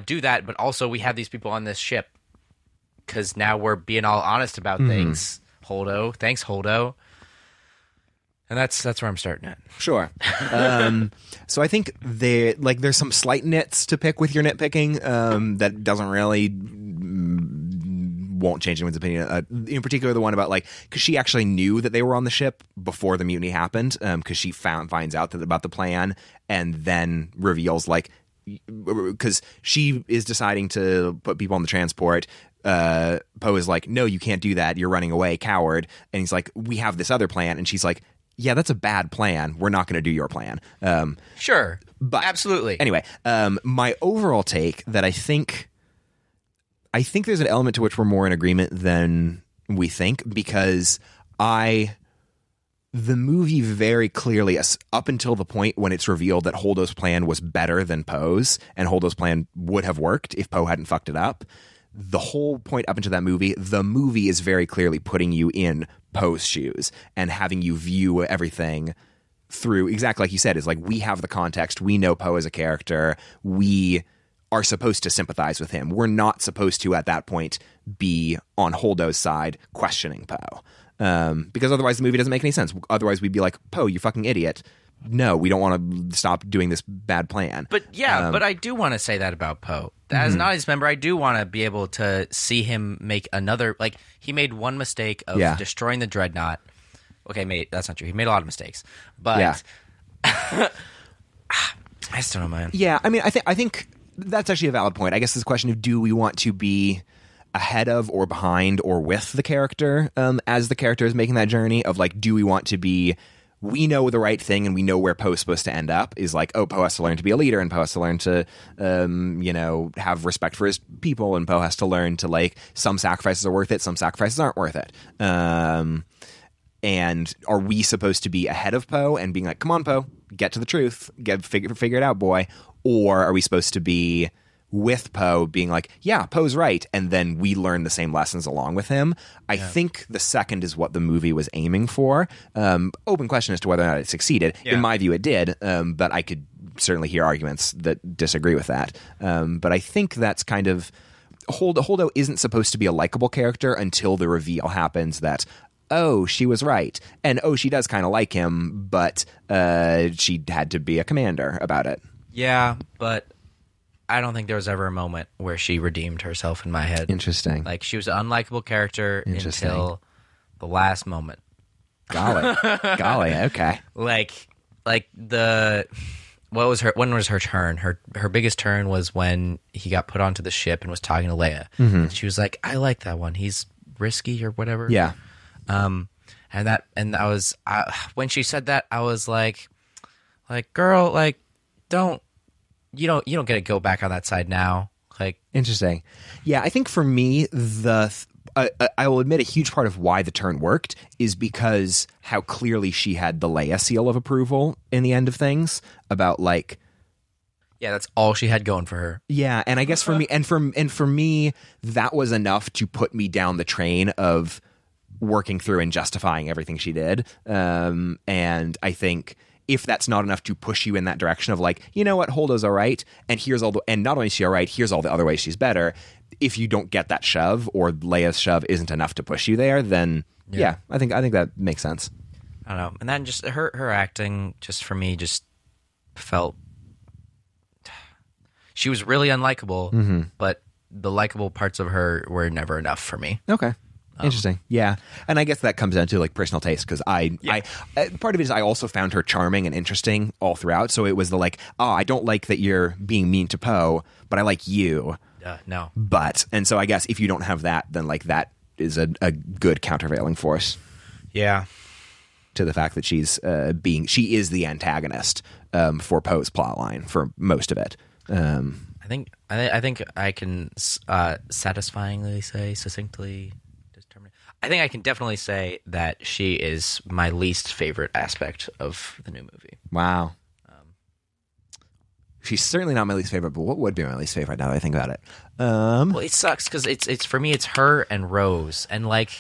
do that, but also we have these people on this ship because now we're being all honest about things. Holdo, thanks, Holdo. And that's where I'm starting at. Sure. So I think there's some slight nits to pick with your nitpicking that doesn't really won't change anyone's opinion. In particular, the one about because she actually knew that they were on the ship before the mutiny happened, because she finds out about the plan and then reveals because she is deciding to put people on the transport. Poe is like, no, you can't do that. You're running away, coward. And he's like, we have this other plan. And she's like, yeah, that's a bad plan. We're not going to do your plan. Sure, but absolutely. Anyway, my overall take that I think there's an element to which we're more in agreement than we think, because the movie very clearly, up until the point when it's revealed that Holdo's plan was better than Poe's, and Holdo's plan would have worked if Poe hadn't fucked it up, the whole point up into that movie, the movie is very clearly putting you in Poe's shoes and having you view everything through, exactly like you said, is like, we have the context, we know Poe as a character, we are supposed to sympathize with him. We're not supposed to, at that point, be on Holdo's side questioning Poe. Because otherwise the movie doesn't make any sense. Otherwise we'd be like, Poe, you fucking idiot. No, we don't want to stop doing this bad plan. But yeah, but I do want to say that about Poe. As an audience member, I do want to be able to see him make another, like, he made one mistake of destroying the Dreadnought. Okay, that's not true. He made a lot of mistakes. But I just don't know, man. Yeah, I mean, I think that's actually a valid point. I guess it's a question of, do we want to be ahead of or behind or with the character as the character is making that journey of, like, do we want to be, we know the right thing and we know where Poe's supposed to end up, is like, oh, Poe has to learn to be a leader, and Poe has to learn to have respect for his people, and Poe has to learn to, like, some sacrifices are worth it, some sacrifices aren't worth it. And are we supposed to be ahead of Poe and being like, come on, Poe, get to the truth, figure it out, boy? Or are we supposed to be with Poe being like, yeah, Poe's right, and then we learn the same lessons along with him? I think the second is what the movie was aiming for. Open question as to whether or not it succeeded. In my view, it did, but I could certainly hear arguments that disagree with that. But I think that's kind of... Holdo isn't supposed to be a likable character until the reveal happens that, oh, she was right, and oh, she does kind of like him, but she had to be a commander about it. Yeah, but I don't think there was ever a moment where she redeemed herself in my head. Interesting. Like, she was an unlikable character until the last moment. Golly, okay. Like when was her turn? Her biggest turn was when he got put onto the ship and was talking to Leia. Mm-hmm. And she was like, I like that one. He's risky or whatever. Yeah. And when she said that, I was like, girl, like, you don't get to go back on that side now. Like, interesting. Yeah, I think for me, I will admit a huge part of why the turn worked is because how clearly she had the Leia seal of approval in the end of things about, like, yeah, that's all she had going for her. Yeah, and I guess for me, and for me, that was enough to put me down the train of working through and justifying everything she did. And I think if that's not enough to push you in that direction of, like, you know what, Holdo's all right, and and not only is she all right, here's all the other ways she's better. If you don't get that shove, or Leia's shove isn't enough to push you there, then I think that makes sense. I don't know. And then just her acting, just for me, just felt, she was really unlikable, but the likable parts of her were never enough for me. Okay. Interesting. Yeah. And I guess that comes down to, like, personal taste, because I part of it is I also found her charming and interesting all throughout. So it was the, like, I don't like that you're being mean to Poe, but I like you. No. But, and so I guess if you don't have that, then, like, that is a good countervailing force. Yeah. To the fact that she is the antagonist for Poe's plotline for most of it. I think I can satisfyingly say, succinctly, I think I can definitely say that she is my least favorite aspect of the new movie. Wow. She's certainly not my least favorite, but what would be my least favorite now that I think about it? Well, it sucks because it's for me, it's her and Rose, and, like,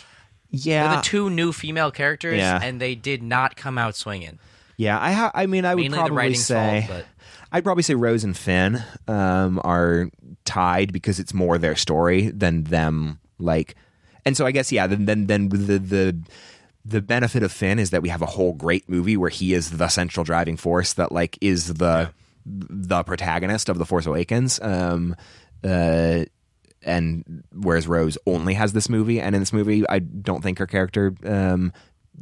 they're the two new female characters, and they did not come out swinging. Yeah, I would probably say fault, I'd probably say Rose and Finn are tied because it's more their story than them, like. And so I guess, then the benefit of Finn is that we have a whole great movie where he is the central driving force that, like, is the protagonist of The Force Awakens. And whereas Rose only has this movie, and in this movie, I don't think her character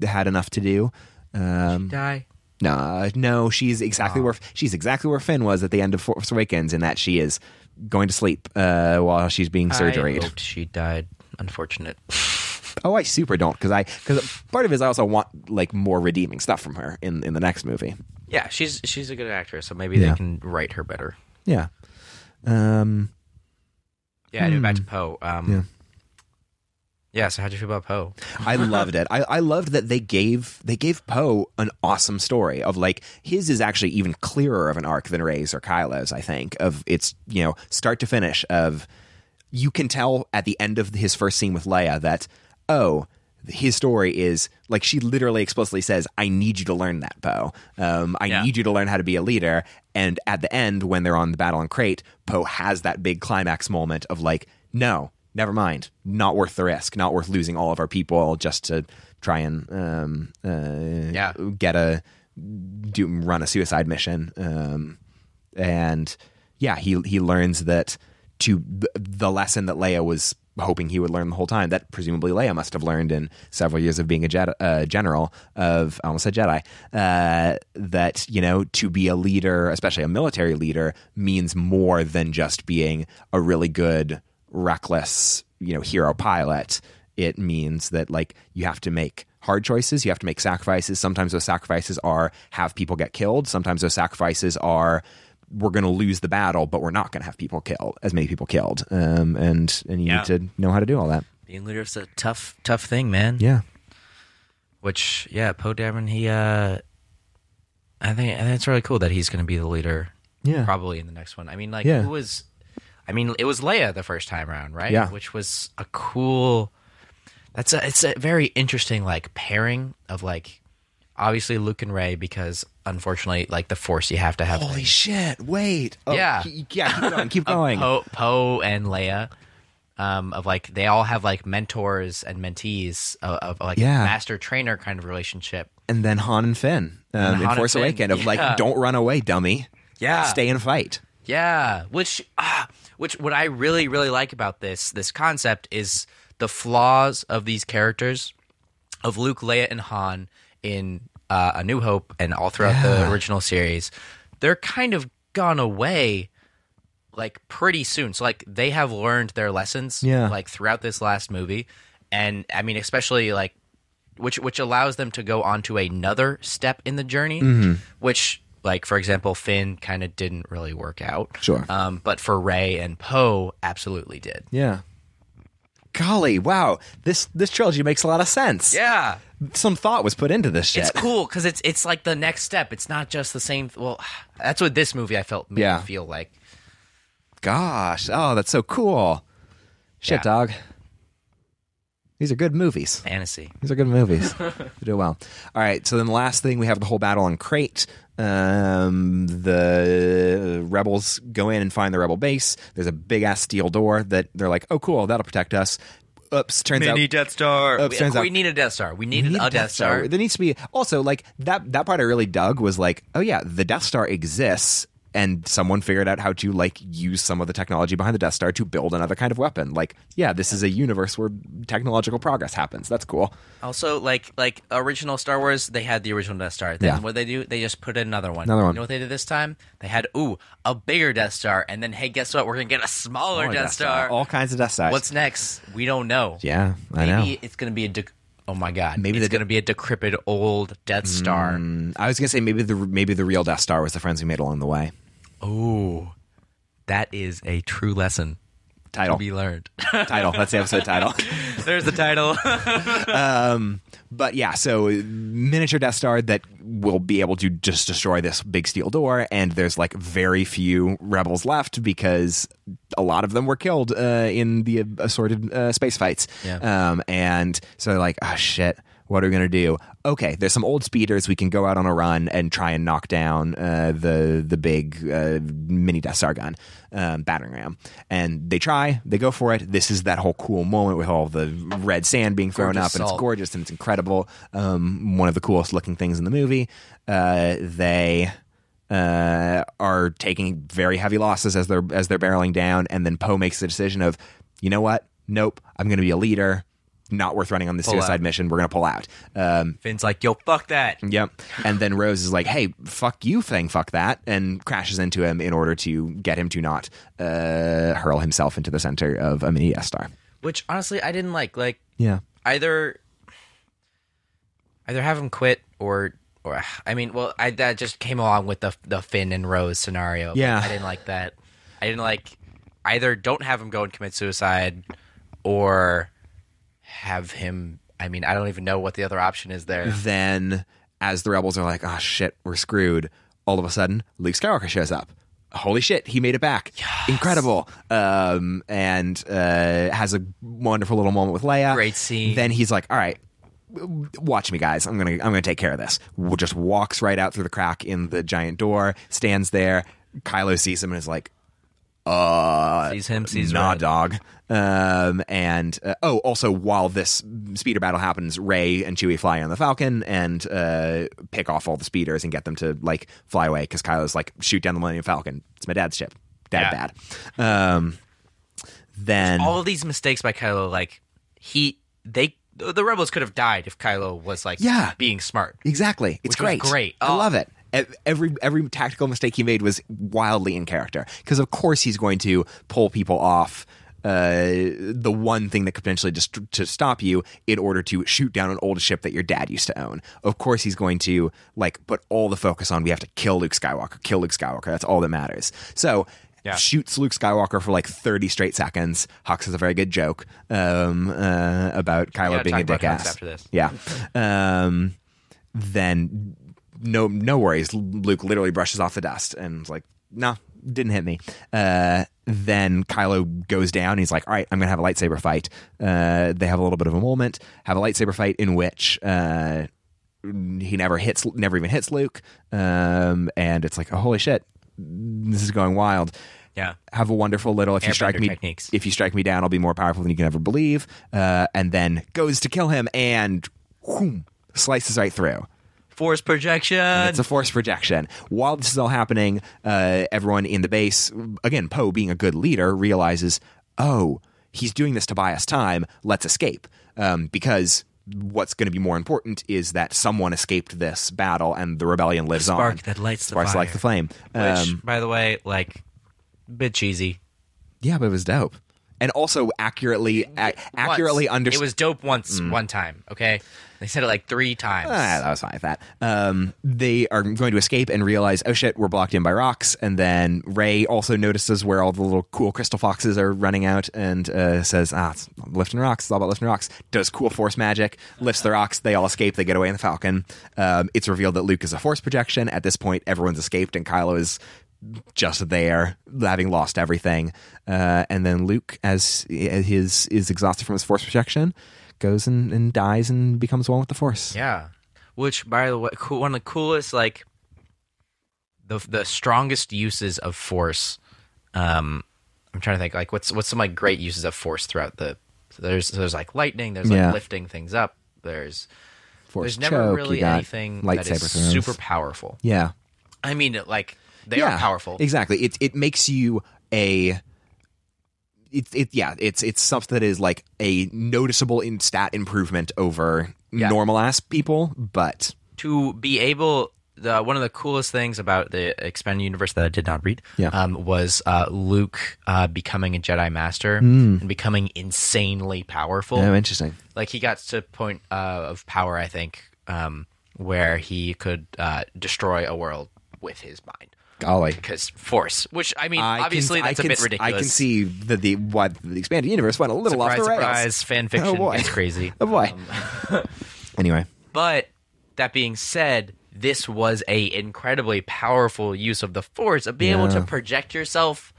had enough to do. Did she die? No, she's exactly where Finn was at the end of Force Awakens, in that she is going to sleep while she's being surgeried. I hoped she died. Unfortunate. Oh, I super don't, because part of it is I also want like more redeeming stuff from her in the next movie. Yeah, she's a good actress, so maybe they can write her better. Yeah. Anyway, back to Poe. Yeah, so how'd you feel about Poe? I loved it. I loved that they gave Poe an awesome story of like his is actually even clearer of an arc than Rey's or Kylo's, I think, of its, start to finish of you can tell at the end of his first scene with Leia that, his story is like she literally explicitly says, I need you to learn that, Poe. I need you to learn how to be a leader. And at the end, when they're on the battle on Crate, Poe has that big climax moment of like, no, never mind. Not worth the risk. Not worth losing all of our people just to try and run a suicide mission. He learns that the lesson that Leia was hoping he would learn the whole time, that presumably Leia must have learned in several years of being a general of, I almost said Jedi, that, to be a leader, especially a military leader, means more than just being a really good, reckless, hero pilot. It means that like you have to make hard choices, you have to make sacrifices. Sometimes those sacrifices are have people get killed. Sometimes those sacrifices are we're going to lose the battle, but we're not going to have as many people killed. And you need to know how to do all that. Being leader is a tough thing, man. Yeah. Which, Poe Dameron, I think it's really cool that he's going to be the leader. Yeah. Probably in the next one. I mean, it was Leia the first time around, right? Yeah. Which was a cool. It's a very interesting like pairing of like obviously Luke and Rey, because unfortunately like the Force you have to have. Holy shit! Wait. Oh, yeah. Keep going. Poe and Leia. Of like they all have like mentors and mentees of like master trainer kind of relationship. And then Han and Finn in Force Awakens of like, don't run away, dummy. Yeah. Stay and fight. Yeah. Which what I really, really like about this concept is the flaws of these characters of Luke, Leia, and Han in A New Hope and all throughout the original series. They're kind of gone away like pretty soon. So like they have learned their lessons like throughout this last movie. And I mean, especially like which allows them to go on to another step in the journey, which like, for example, Finn kind of didn't really work out. Sure. But for Rey and Poe, absolutely did. Yeah. Golly, wow. This trilogy makes a lot of sense. Yeah. Some thought was put into this shit. It's cool because it's like the next step. It's not just the same. Well, that's what this movie made me feel like. Gosh. Oh, that's so cool. Shit, dog. These are good movies. Fantasy. These are good movies. They do well. All right, so then the last thing, we have the whole battle on Crate. The rebels go in and find the rebel base. There's a big-ass steel door that they're like, oh, cool, that'll protect us. Oops, turns out... Mini Death Star. We need a Death Star. We needed a Death Star. There needs to be... Also, like, that part I really dug was like, oh, yeah, the Death Star exists, and someone figured out how to, like, use some of the technology behind the Death Star to build another kind of weapon. Like, this is a universe where technological progress happens. That's cool. Also, like original Star Wars, they had the original Death Star. Then what they do, they just put in another one. You know what they did this time? They had, a bigger Death Star, and then, hey, guess what? We're going to get a smaller Death Star. All kinds of Death Stars. What's next? We don't know. Yeah, I know. Maybe it's going to be oh my God! Maybe it's going to be a decrepit old Death Star. I was going to say maybe the real Death Star was the friends we made along the way. Oh, that is a true lesson. Title to be learned. Title. That's the episode title. There's the title. But yeah, so miniature Death Star that will be able to just destroy this big steel door, and there's like very few rebels left because a lot of them were killed in the assorted space fights. Yeah. And so they're like, oh shit, what are we going to do? Okay, there's some old speeders. We can go out on a run and try and knock down the big mini Death Star gun, battering ram. And they go for it. This is that whole cool moment with all the red sand being thrown up, and it's gorgeous and it's incredible. One of the coolest looking things in the movie. They are taking very heavy losses as they're barreling down, and then Poe makes the decision of, you know what? Nope, I'm going to be a leader. Not worth running on this suicide mission. We're going to pull out. Finn's like, yo, fuck that. Yep. And then Rose is like, hey, fuck you, Fang, fuck that, and crashes into him in order to get him to not hurl himself into the center of a mini Death Star. Which, honestly, I didn't like. Like, yeah. either have him quit or I mean, well, that just came along with the Finn and Rose scenario. Yeah. I didn't like that. I didn't like either don't have him go and commit suicide or have him. I mean, I don't even know what the other option is there. Then, as the rebels are like, oh shit, we're screwed, all of a sudden, Luke Skywalker shows up. Holy shit, he made it back. Yes. Incredible. And has a wonderful little moment with Leia. Great scene. Then he's like, all right, watch me, guys. I'm gonna take care of this. Just walks right out through the crack in the giant door, stands there. Kylo sees him and is like, sees nah, red. dog. And also while this speeder battle happens, Rey and Chewie fly on the Falcon and pick off all the speeders and get them to like fly away because Kylo's like, shoot down the Millennium Falcon. It's my dad's ship. Bad. Then all of these mistakes by Kylo, like the rebels could have died if Kylo was like being smart. Exactly. It's great. Great. I love it. Every tactical mistake he made was wildly in character because of course he's going to pull people off the one thing that could potentially just to stop you in order to shoot down an old ship that your dad used to own. Of course he's going to like put all the focus on we have to kill Luke Skywalker. That's all that matters. So shoots Luke Skywalker for like 30 straight seconds. Hux has a very good joke about Kylo being a dick ass. After this. Yeah. Then no worries. Luke literally brushes off the dust and is like, nah, didn't hit me. Then Kylo goes down. He's like, all right, I'm going to have a lightsaber fight. They have a little bit of a moment, have a lightsaber fight in which he never even hits Luke. And it's like, oh, holy shit, this is going wild. Yeah. Have a wonderful little, if you strike me down, I'll be more powerful than you can ever believe. And then goes to kill him and whoom, slices right through. Force projection. And it's a force projection. While this is all happening, everyone in the base, again, Poe being a good leader, realizes, oh, he's doing this to buy us time. Let's escape. Because what's going to be more important is that someone escaped this battle and the rebellion lives on. Spark that lights the fire. Sparks like the flame. Which, by the way, like, a bit cheesy. Yeah, but it was dope. And also accurately understood. It was dope one time, okay? They said it like 3 times. That was fine with that. They are going to escape and realize, oh shit, we're blocked in by rocks. And then Rey also notices where all the little cool crystal foxes are running out and says, it's lifting rocks. It's all about lifting rocks. Does cool force magic, lifts the rocks. They all escape. They get away in the Falcon. It's revealed that Luke is a force projection. At this point, everyone's escaped and Kylo is just there, having lost everything. And then Luke, as is exhausted from his force projection, goes and dies and becomes one with the Force. Yeah. Which, by the way, one of the coolest, like, the strongest uses of Force. I'm trying to think, like, what's some, like, great uses of Force throughout the... So there's like, lightning, there's, like, lifting things up, there's never really anything that is super powerful. Yeah. I mean, like, they are powerful. Exactly. It makes you a... It's something that is like a noticeable stat improvement over normal ass people, but to be able, one of the coolest things about the expanded universe that I did not read, was Luke becoming a Jedi Master and becoming insanely powerful. Oh, interesting. Like he got to a point of power, I think, where he could destroy a world with his mind. Golly. Because Force, which, I mean, obviously that's a bit ridiculous. I can see that the expanded universe went a little off the rails. Surprise, fan fiction is crazy. Oh, boy. Anyway. But, that being said, this was a incredibly powerful use of the Force, of being able to project yourself,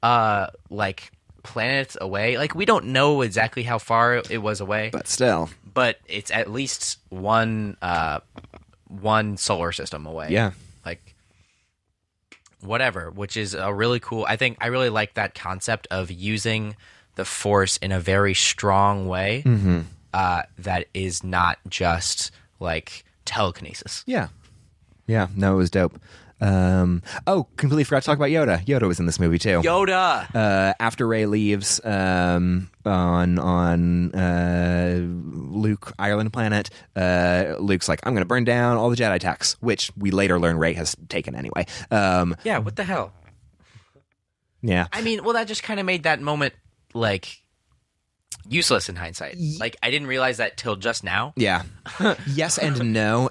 like, planets away. Like, we don't know exactly how far it was away. But still. But it's at least one solar system away. Yeah. Like... whatever, which is a really cool... I think I really like that concept of using the Force in a very strong way that is not just, like, telekinesis. Yeah. Yeah, no, it was dope. Completely forgot to talk about Yoda. Yoda was in this movie, too. Yoda! After Rey leaves on Luke Ireland planet, Luke's like, I'm going to burn down all the Jedi texts, which we later learn Rey has taken anyway. Yeah, what the hell? Yeah. I mean, well, that just kind of made that moment, like, useless in hindsight. Like, I didn't realize that till just now. Yeah. Yes and no.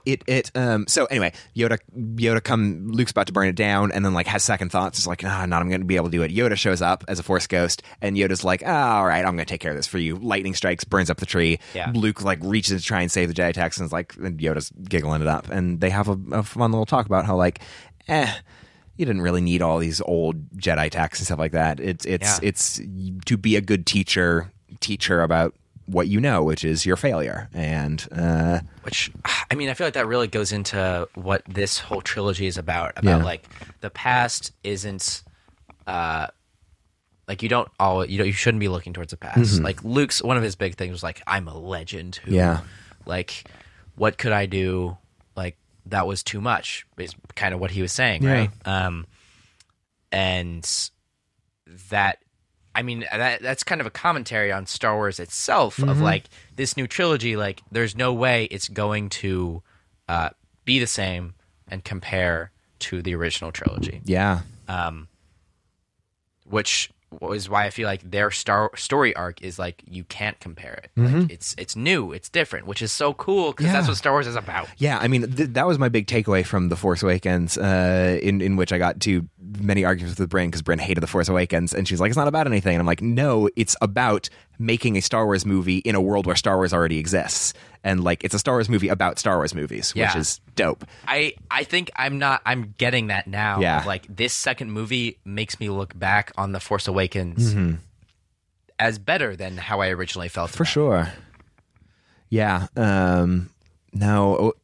So anyway, Luke's about to burn it down, and then like has second thoughts. It's like, not I'm going to be able to do it. Yoda shows up as a Force ghost, and Yoda's like, all right, I'm going to take care of this for you. Lightning strikes, burns up the tree. Yeah. Luke like reaches to try and save the Jedi text, and Yoda's giggling it up, and they have a fun little talk about how like, you didn't really need all these old Jedi texts and stuff like that. It's to be a good teacher about what you know, which is your failure. And which, I mean, I feel like that really goes into what this whole trilogy is about like the past isn't like you shouldn't be looking towards the past. Like Luke's, one of his big things was like, I'm a legend who like, what could I do? Like, that was too much is kind of what he was saying, right? And that, I mean, that's kind of a commentary on Star Wars itself of like this new trilogy. Like, there's no way it's going to be the same and compare to the original trilogy. Yeah. Which is why I feel like their story arc is like, you can't compare it. Like, it's new, it's different, which is so cool because that's what Star Wars is about. Yeah, I mean, that was my big takeaway from The Force Awakens, in which I got to many arguments with Bryn because Bryn hated The Force Awakens, and she's like, it's not about anything. And I'm like, no, it's about making a Star Wars movie in a world where Star Wars already exists. And like, it's a Star Wars movie about Star Wars movies, which is dope. I think I'm getting that now. Yeah. Like, this second movie makes me look back on The Force Awakens as better than how I originally felt. For sure. Yeah. No,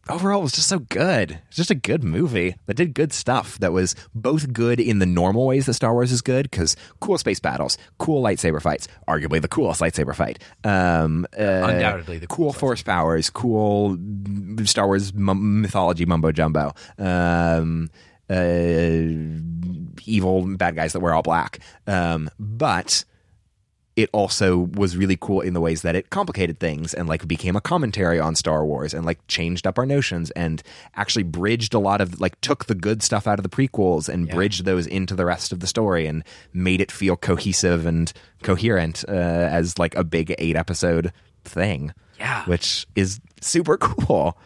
overall, it was just so good. It's just a good movie that did good stuff that was both good in the normal ways that Star Wars is good, because cool space battles, cool lightsaber fights, arguably the coolest lightsaber fight. Undoubtedly the cool force powers, cool Star Wars mythology mumbo jumbo. Evil bad guys that wear all black. But it also was really cool in the ways that it complicated things and like became a commentary on Star Wars and like changed up our notions and actually bridged a lot of like took the good stuff out of the prequels and bridged those into the rest of the story and made it feel cohesive and coherent as like a big 8-episode thing. Yeah. Which is super cool.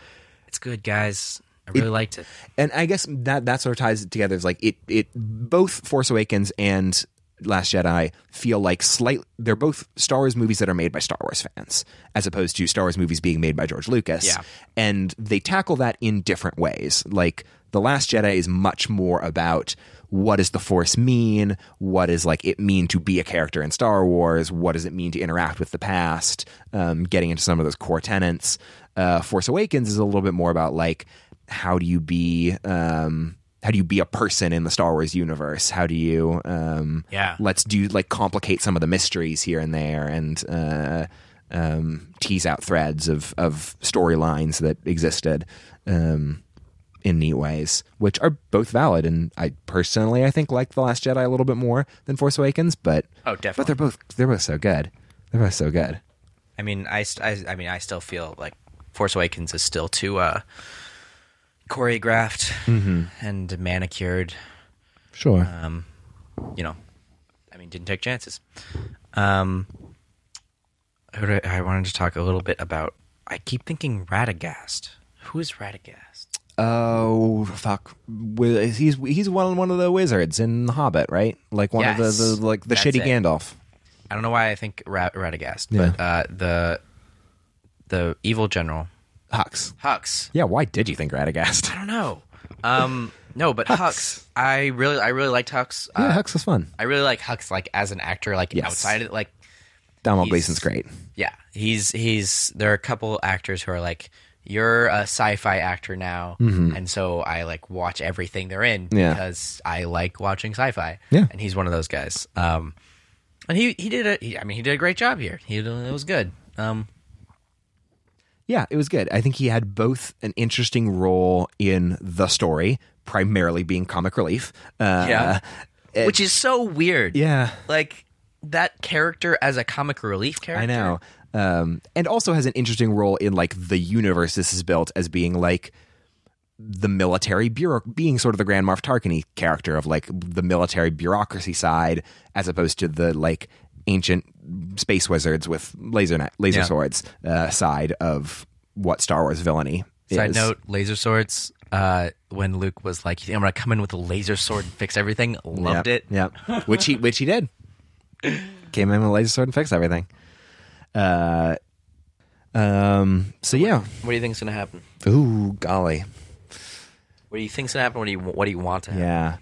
It's good, guys. I really liked it. And I guess that sort of ties it together. It's like it both Force Awakens and Last Jedi feel like they're both Star Wars movies that are made by Star Wars fans, as opposed to Star Wars movies being made by George Lucas. Yeah. And they tackle that in different ways. Like, The Last Jedi is much more about what does the Force mean? What does like it mean to be a character in Star Wars? What does it mean to interact with the past? Getting into some of those core tenets. Force Awakens is a little bit more about like, how do you be a person in the Star Wars universe? How do you let's do like complicate some of the mysteries here and there and tease out threads of storylines that existed in neat ways, which are both valid. And I think like The Last Jedi a little bit more than Force Awakens, but definitely. But they're both so good. They're both so good. I mean, I still feel like Force Awakens is still too choreographed and manicured. Sure. Didn't take chances. I wanted to talk a little bit about, I keep thinking Radagast. Who is Radagast? Oh, fuck. He's one of the wizards in The Hobbit, right? Like one of the shitty Gandalf. I don't know why I think Radagast, but the evil general Hux. Yeah, why did you think Radagast? I don't know. No, but Hux. I really liked Hux. Yeah, Hux was fun. I really like Hux, like as an actor, like outside of it, like Domhnall Gleeson's great. Yeah, he's. There are a couple actors who are like, you're a sci-fi actor now, and so I like watch everything they're in because I like watching sci-fi. Yeah, and he's one of those guys. And he did a great job here. It was good. Yeah, it was good. I think he had both an interesting role in the story, primarily being comic relief. Which is so weird. Yeah. Like, that character as a comic relief character. I know. And also has an interesting role in, like, the universe this is built as being, like, the military being sort of the Grand Moff Tarkin character of, like, the military bureaucracy side, as opposed to the, like, ancient space wizards with laser swords side of what Star Wars villainy is. Side note, laser swords. When Luke was like, I'm going to come in with a laser sword and fix everything. Loved it. Yep. Which he did. Came in with a laser sword and fixed everything. So yeah. What do you think's going to happen? Ooh, golly. What do you think's going to happen? What do you want to happen? Yeah.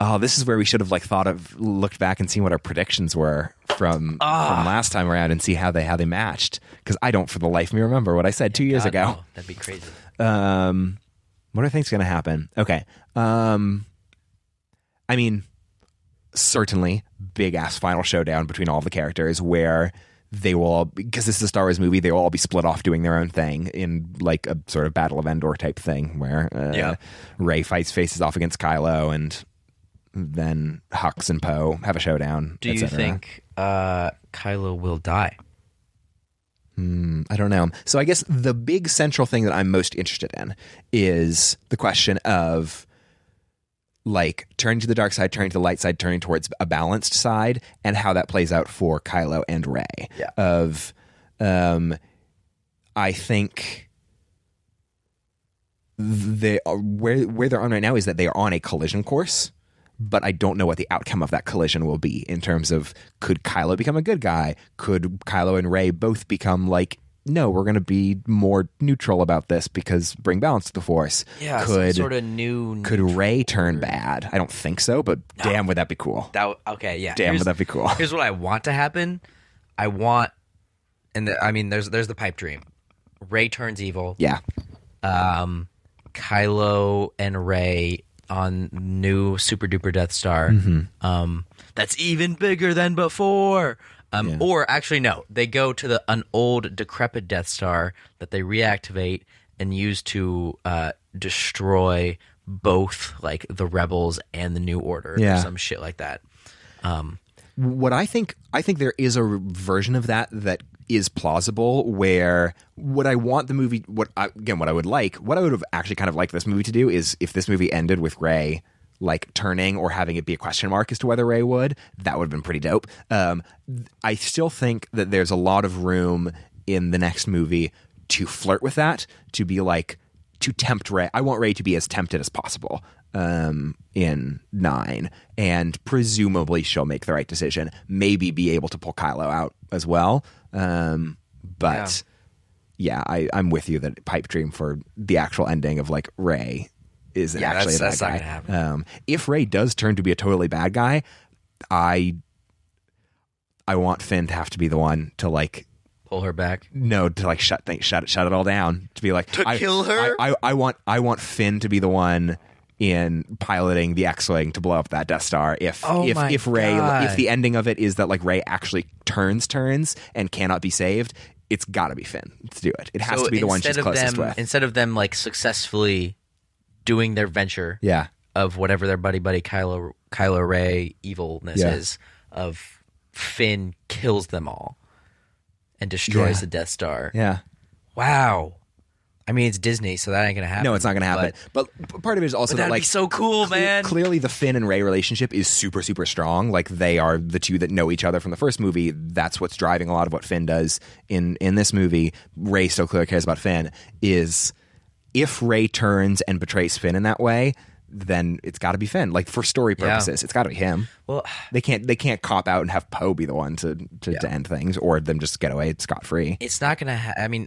Oh, this is where we should have looked back and seen what our predictions were from last time around and see how they matched. Because I don't, for the life of me, remember what I said 2 years ago. No, that'd be crazy. What do I think's going to happen? Okay. I mean, certainly big ass final showdown between all the characters where they will all, because this is a Star Wars movie, they will all be split off doing their own thing in like a sort of Battle of Endor type thing where Rey faces off against Kylo, and then Hux and Poe have a showdown. Do you think Kylo will die? I don't know. So I guess the big central thing that I'm most interested in is the question of like turning to the dark side, turning to the light side, turning towards a balanced side, and how that plays out for Kylo and Rey. Yeah. I think they are, where they're on right now is that they are on a collision course. But I don't know what the outcome of that collision will be in terms of, could Kylo become a good guy? Could Kylo and Rey both become like, no, we're going to be more neutral about this because bring balance to the Force? Yeah, some sort of new. Could Rey turn bad? I don't think so, but damn, would that be cool? Okay, yeah. Damn, would that be cool? Here's what I want to happen. I want, there's the pipe dream. Rey turns evil. Yeah. Kylo and Rey on new super duper Death Star. That's even bigger than before. Or actually, no, they go to an old decrepit Death Star that they reactivate and use to destroy both like the Rebels and the New Order or some shit like that. What I think there is a version of that is plausible, where what I want the movie, what I would have actually kind of liked this movie to do is if this movie ended with Rey like turning or having it be a question mark as to whether Rey would, that would have been pretty dope. I still think that there's a lot of room in the next movie to flirt with that, to be like, to tempt Rey. I want Rey to be as tempted as possible in 9, and presumably she'll make the right decision, maybe be able to pull Kylo out as well. I'm with you that pipe dream for the actual ending of like Rey is actually a bad guy. Not gonna happen. If Rey does turn to be a totally bad guy, I want Finn to have to be the one to like pull her back. No, to like shut it all down. To be like, kill her. I want Finn to be the one in piloting the X-wing to blow up that Death Star. If the ending of it is that like Rey actually turns and cannot be saved, it's got to be Finn to do it. It has to be the one she's closest with. Instead of them like successfully doing their venture, of whatever their buddy Kylo Rey evilness is, of Finn kills them all and destroys the Death Star. Yeah. Wow. I mean, it's Disney, so that ain't gonna happen. No, it's not gonna happen. But part of it is also that'd that like be so cool, man. Clearly, the Finn and Rey relationship is super, super strong. Like they are the two that know each other from the first movie. That's what's driving a lot of what Finn does in this movie. Rey still clearly cares about Finn. Is if Rey turns and betrays Finn in that way, then it's got to be Finn. Like for story purposes, it's got to be him. Well, they can't cop out and have Poe be the one to end things, or them just get away scot free. It's not gonna.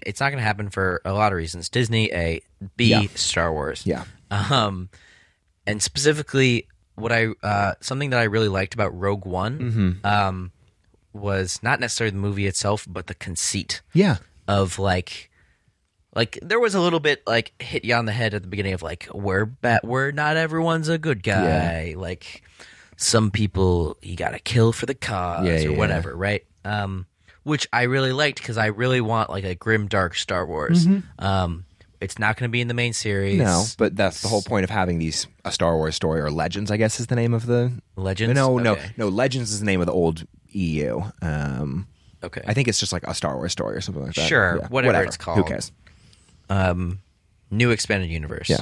It's not gonna happen for a lot of reasons. Disney, B, Star Wars. Yeah. And specifically, what something that I really liked about Rogue One, was not necessarily the movie itself, but the conceit. Yeah. Of like there was a little bit like hit you on the head at the beginning of like we're not everyone's a good guy, like some people you gotta kill for the cause or whatever, right? Which I really liked because I really want like a grim dark Star Wars. It's not going to be in the main series. No, but that's the whole point of having a Star Wars story, or Legends, I guess is the name of the Legends. No, Legends is the name of the old EU. Okay, I think it's just like a Star Wars story or something like that. Sure, whatever it's called. Who cares? New expanded universe. Yeah.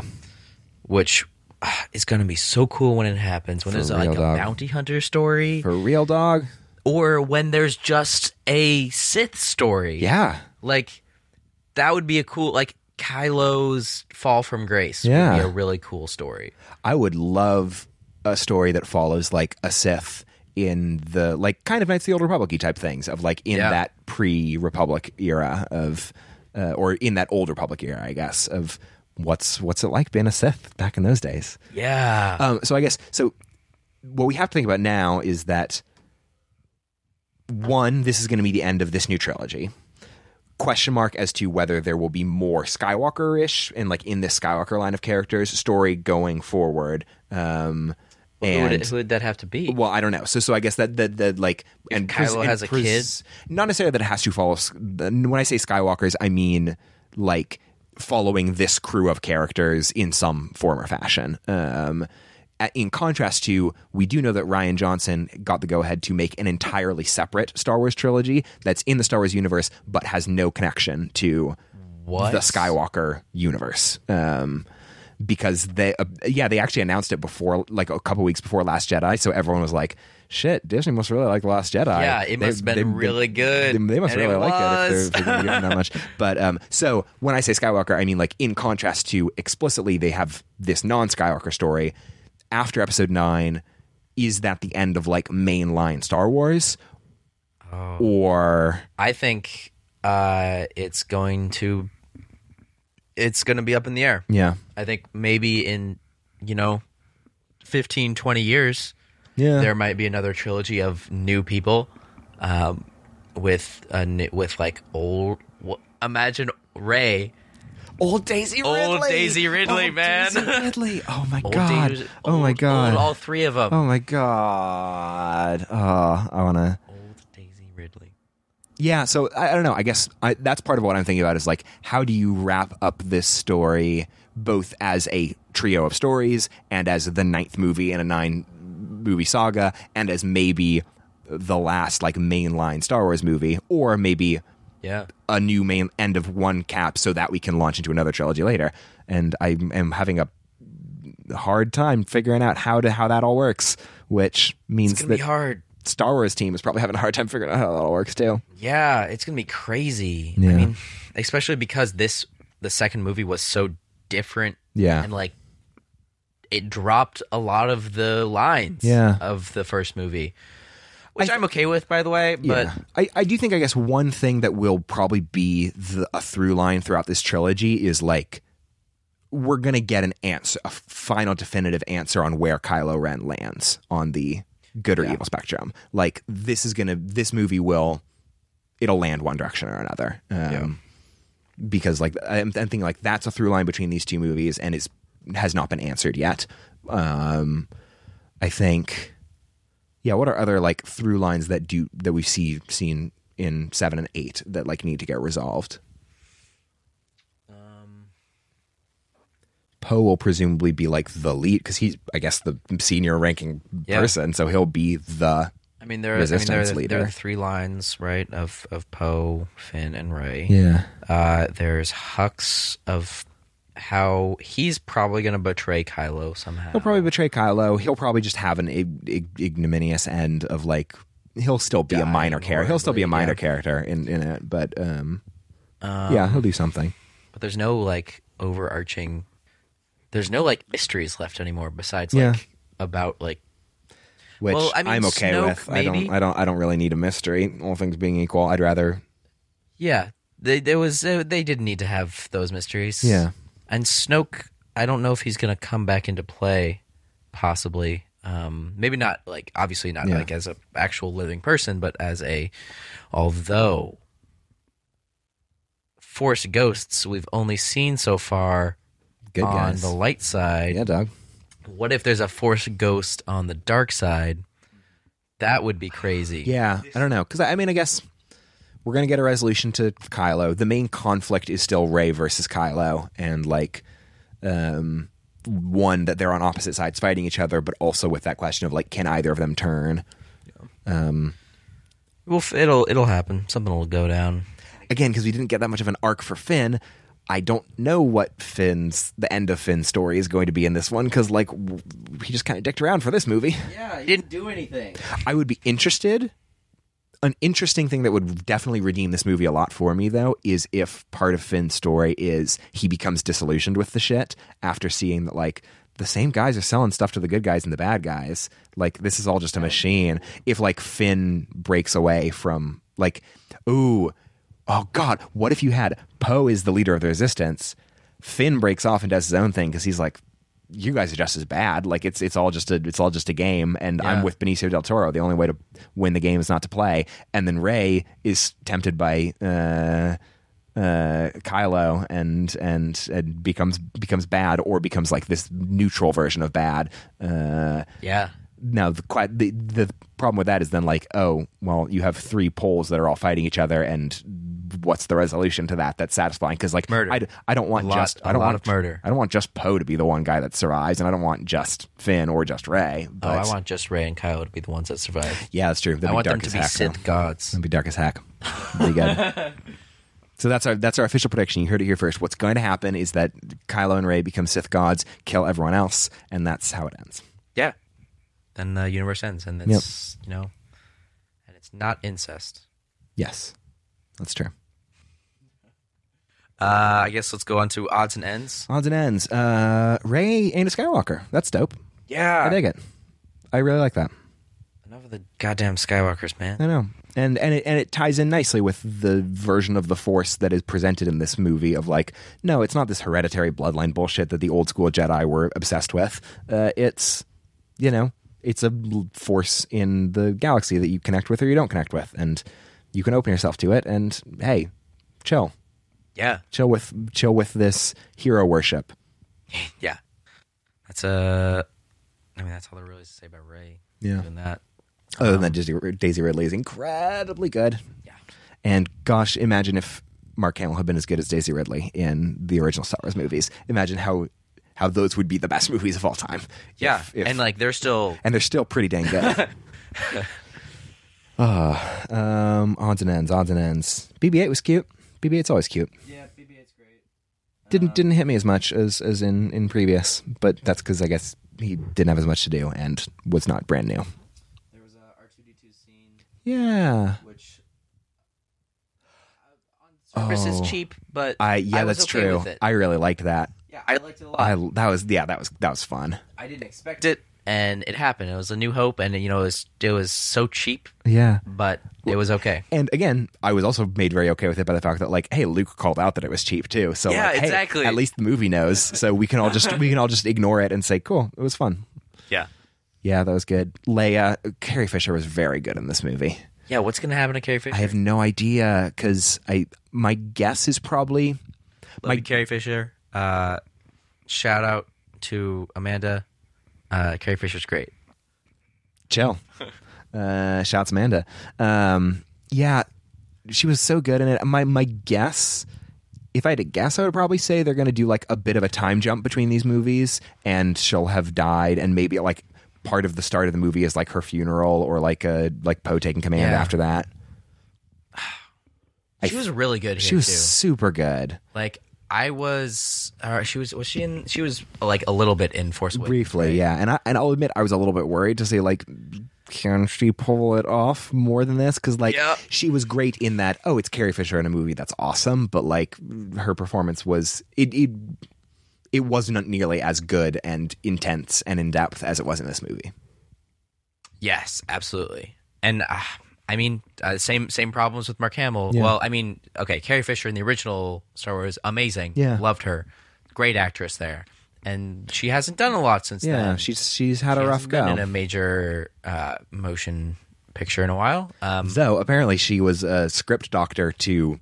Which is going to be so cool when it happens. When there's like a bounty hunter story. For real, dog. or when there's just a Sith story. Yeah. Like, that would be a cool, like, Kylo's fall from grace would be a really cool story. I would love a story that follows, like, a Sith in the, like, kind of Knights of the Old Republic-y type things of, like, in that pre-Republic era of, or in that Old Republic era, I guess, of what's it like being a Sith back in those days. Yeah. So I guess, what we have to think about now is that, one, this is going to be the end of this new trilogy. Question mark as to whether there will be more Skywalker-ish and, like, in this Skywalker line of characters story going forward. Who would that have to be? Well, I don't know. So I guess that like, and Kylo has a kid. Not necessarily that it has to follow. When I say Skywalkers, I mean like following this crew of characters in some form or fashion. In contrast to, we do know that Rian Johnson got the go-ahead to make an entirely separate Star Wars trilogy that's in the Star Wars universe, but has no connection to the Skywalker universe. Because they actually announced it before, like a couple weeks before Last Jedi, so everyone was like, shit, Disney must really like The Last Jedi. Yeah, it must have been really good. They must really like it if they're giving that much. But so when I say Skywalker, I mean, like, in contrast to explicitly they have this non-Skywalker story. After Episode 9, is that the end of, like, mainline Star Wars? Or I think it's going to be up in the air. Yeah. I think maybe in 15, 20 years, there might be another trilogy of new people with like old. Imagine Rey. Old Daisy Ridley. Old Daisy Ridley, man. Daisy Ridley. Oh, my God. My God. All three of them. Oh, my God. Oh, I want to. Old Daisy Ridley. Yeah, so I don't know. I guess that's part of what I'm thinking about is, like, how do you wrap up this story both as a trio of stories and as the 9th movie in a 9-movie saga and as maybe the last, like, mainline Star Wars movie, or maybe a new main end of one cap so that we can launch into another trilogy later. And I am having a hard time figuring out how that all works, which means it's gonna be hard. Star Wars team is probably having a hard time figuring out how that all works too. Yeah, it's gonna be crazy. Yeah. I mean, especially because the second movie was so different. Yeah, and like it dropped a lot of the lines. Of the first movie, which I'm okay with, by the way. But I do think, I guess, one thing that will probably be a through line throughout this trilogy is, like, we're gonna get an answer, a final definitive answer on where Kylo Ren lands on the good or evil spectrum. Like, this movie it'll land one direction or another. Because, like, I'm thinking, like, that's a through line between these two movies, and has not been answered yet. I think, what are other, like, through lines that we've seen in 7 and 8 that, like, need to get resolved? Poe will presumably be, like, the lead, because he's, I guess, the senior ranking person, so he'll be the Resistance leader. There are 3 lines, right, of Poe, Finn, and Rey. Yeah. There's Hux of how he's probably going to betray Kylo somehow. He'll probably betray Kylo. He'll probably just have an ignominious end of, like, he'll still be a minor character. He'll still be a minor character in it, but he'll do something. But there's no, like, overarching. There's no, like, mysteries left anymore besides, like, about, like. Which I'm okay Snoke, with. Maybe. I don't really need a mystery. All things being equal, I'd rather. Yeah, they didn't need to have those mysteries. Yeah, and Snoke, I don't know if he's going to come back into play. Possibly, maybe not. Like, obviously not like as an actual living person, but although Force ghosts we've only seen so far good on guys. The light side. Yeah, dog. What if there's a Force ghost on the dark side? That would be crazy. Yeah, I don't know. Because, I mean, I guess we're going to get a resolution to Kylo. The main conflict is still Rey versus Kylo. And, like, one, that they're on opposite sides fighting each other, but also with that question of, like, can either of them turn? Well, it'll happen. Something will go down. Again, because we didn't get that much of an arc for Finn, I don't know what the end of Finn's story is going to be in this one, because, like, he just kind of dicked around for this movie. Yeah, he didn't do anything. I would be interested An interesting thing that would definitely redeem this movie a lot for me, though, is if part of Finn's story is he becomes disillusioned with the shit after seeing that, like, the same guys are selling stuff to the good guys and the bad guys. Like, this is all just a machine. If, like, Finn breaks away from, like, oh God, what if you had Poe is the leader of the Resistance, Finn breaks off and does his own thing because he's like, you guys are just as bad. Like, it's all just a game, and I'm with Benicio del Toro. The only way to win the game is not to play. And then Rey is tempted by Kylo and becomes bad, or becomes like this neutral version of bad. Now the problem with that is then, like, oh well, you have three poles that are all fighting each other, and what's the resolution to that that's satisfying? Because, like, murder. I don't want murder. I don't want just Poe to be the one guy that survives, and I don't want just Finn or just Rey. But I want just Rey and Kylo to be the ones that survive. Yeah, that's true. I want them to be Sith gods. That'd be dark as heck. That'd be good. So that's our official prediction. You heard it here first. What's going to happen is that Kylo and Rey become Sith gods, kill everyone else, and that's how it ends. Yeah. Then the universe ends, and it's and it's not incest. Yes, that's true. I guess let's go on to odds and ends. Odds and ends. Rey ain't a Skywalker. That's dope. Yeah, I dig it. I really like that. Enough of the goddamn Skywalkers, man. I know. And it ties in nicely with the version of the Force that is presented in this movie of, like, no, it's not this hereditary bloodline bullshit that the old school Jedi were obsessed with. It's it's a force in the galaxy that you connect with or you don't connect with, and you can open yourself to it. And hey, chill. Yeah, chill with this hero worship. Yeah, that's all there really is to say about Rey. Yeah, doing that. Other than that, Daisy Ridley is incredibly good. Yeah, and gosh, imagine if Mark Hamill had been as good as Daisy Ridley in the original Star Wars movies. Imagine how those would be the best movies of all time. Yeah, and like they're still pretty dang good. Odds and ends. BB-8 was cute. BB-8's always cute. Yeah, BB-8's great. Didn't hit me as much as in previous, but that's because I guess he didn't have as much to do and was not brand new. There was a R2-D2 scene. Yeah. Which on surface is cheap, but that's okay true. With it. I really liked that. Yeah, I liked it a lot. That was fun. I didn't expect it, and it happened. It was A New Hope, and it was so cheap. Yeah, but it was okay. And again, I was also made very okay with it by the fact that, like, hey, Luke called out that it was cheap too. So yeah, like, exactly. Hey, at least the movie knows, so we can all just ignore it and say, cool, it was fun. Yeah, that was good. Leia, Carrie Fisher was very good in this movie. Yeah, what's gonna happen to Carrie Fisher? I have no idea, because my guess is probably Carrie Fisher. Shout out to Amanda. Carrie Fisher's great. Chill. Shouts Amanda. Yeah, she was so good in it. My guess, if I had to guess, I would probably say they're going to do like a bit of a time jump between these movies, and she'll have died, and maybe like part of the start of the movie is like her funeral, or like Poe taking command after that. She was really good here. She was too. super good. Like, I was. She was like a little bit in Force Awakens, briefly, right? yeah. And I'll admit I was a little bit worried to say, like, can she pull it off more than this? Because she was great in that. Oh, it's Carrie Fisher in a movie that's awesome, but like her performance was it wasn't nearly as good and intense and in depth as it was in this movie. Yes, absolutely. And I mean, same problems with Mark Hamill. Yeah. Well, I mean, okay, Carrie Fisher in the original Star Wars, amazing. Yeah. Loved her. Great actress there. And she hasn't done a lot since then. Yeah, she's had a rough go. Been in a major motion picture in a while. Though apparently she was a script doctor to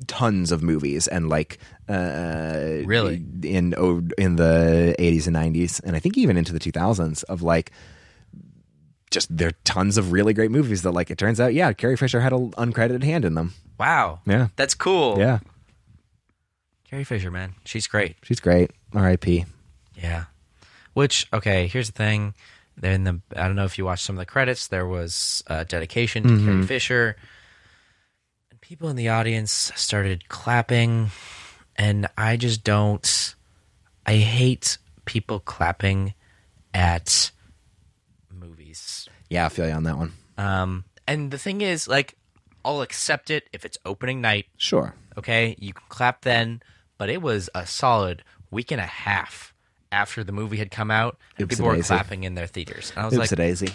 tons of movies, and like really in the 80s and 90s, and I think even into the 2000s, of like, just there are tons of really great movies that, like, it turns out, yeah, Carrie Fisher had an uncredited hand in them. Wow. Yeah. That's cool. Yeah. Carrie Fisher, man. She's great. She's great. R.I.P. Yeah. Which, okay, here's the thing. I don't know if you watched some of the credits, there was a dedication to Carrie Fisher. And people in the audience started clapping, and I just don't... I hate people clapping at movies. Yeah, I feel you on that one. And the thing is, like, I'll accept it if it's opening night. Sure. Okay, you can clap then, but it was a solid week and a half after the movie had come out, and people were clapping in their theaters. And I was like, daisy.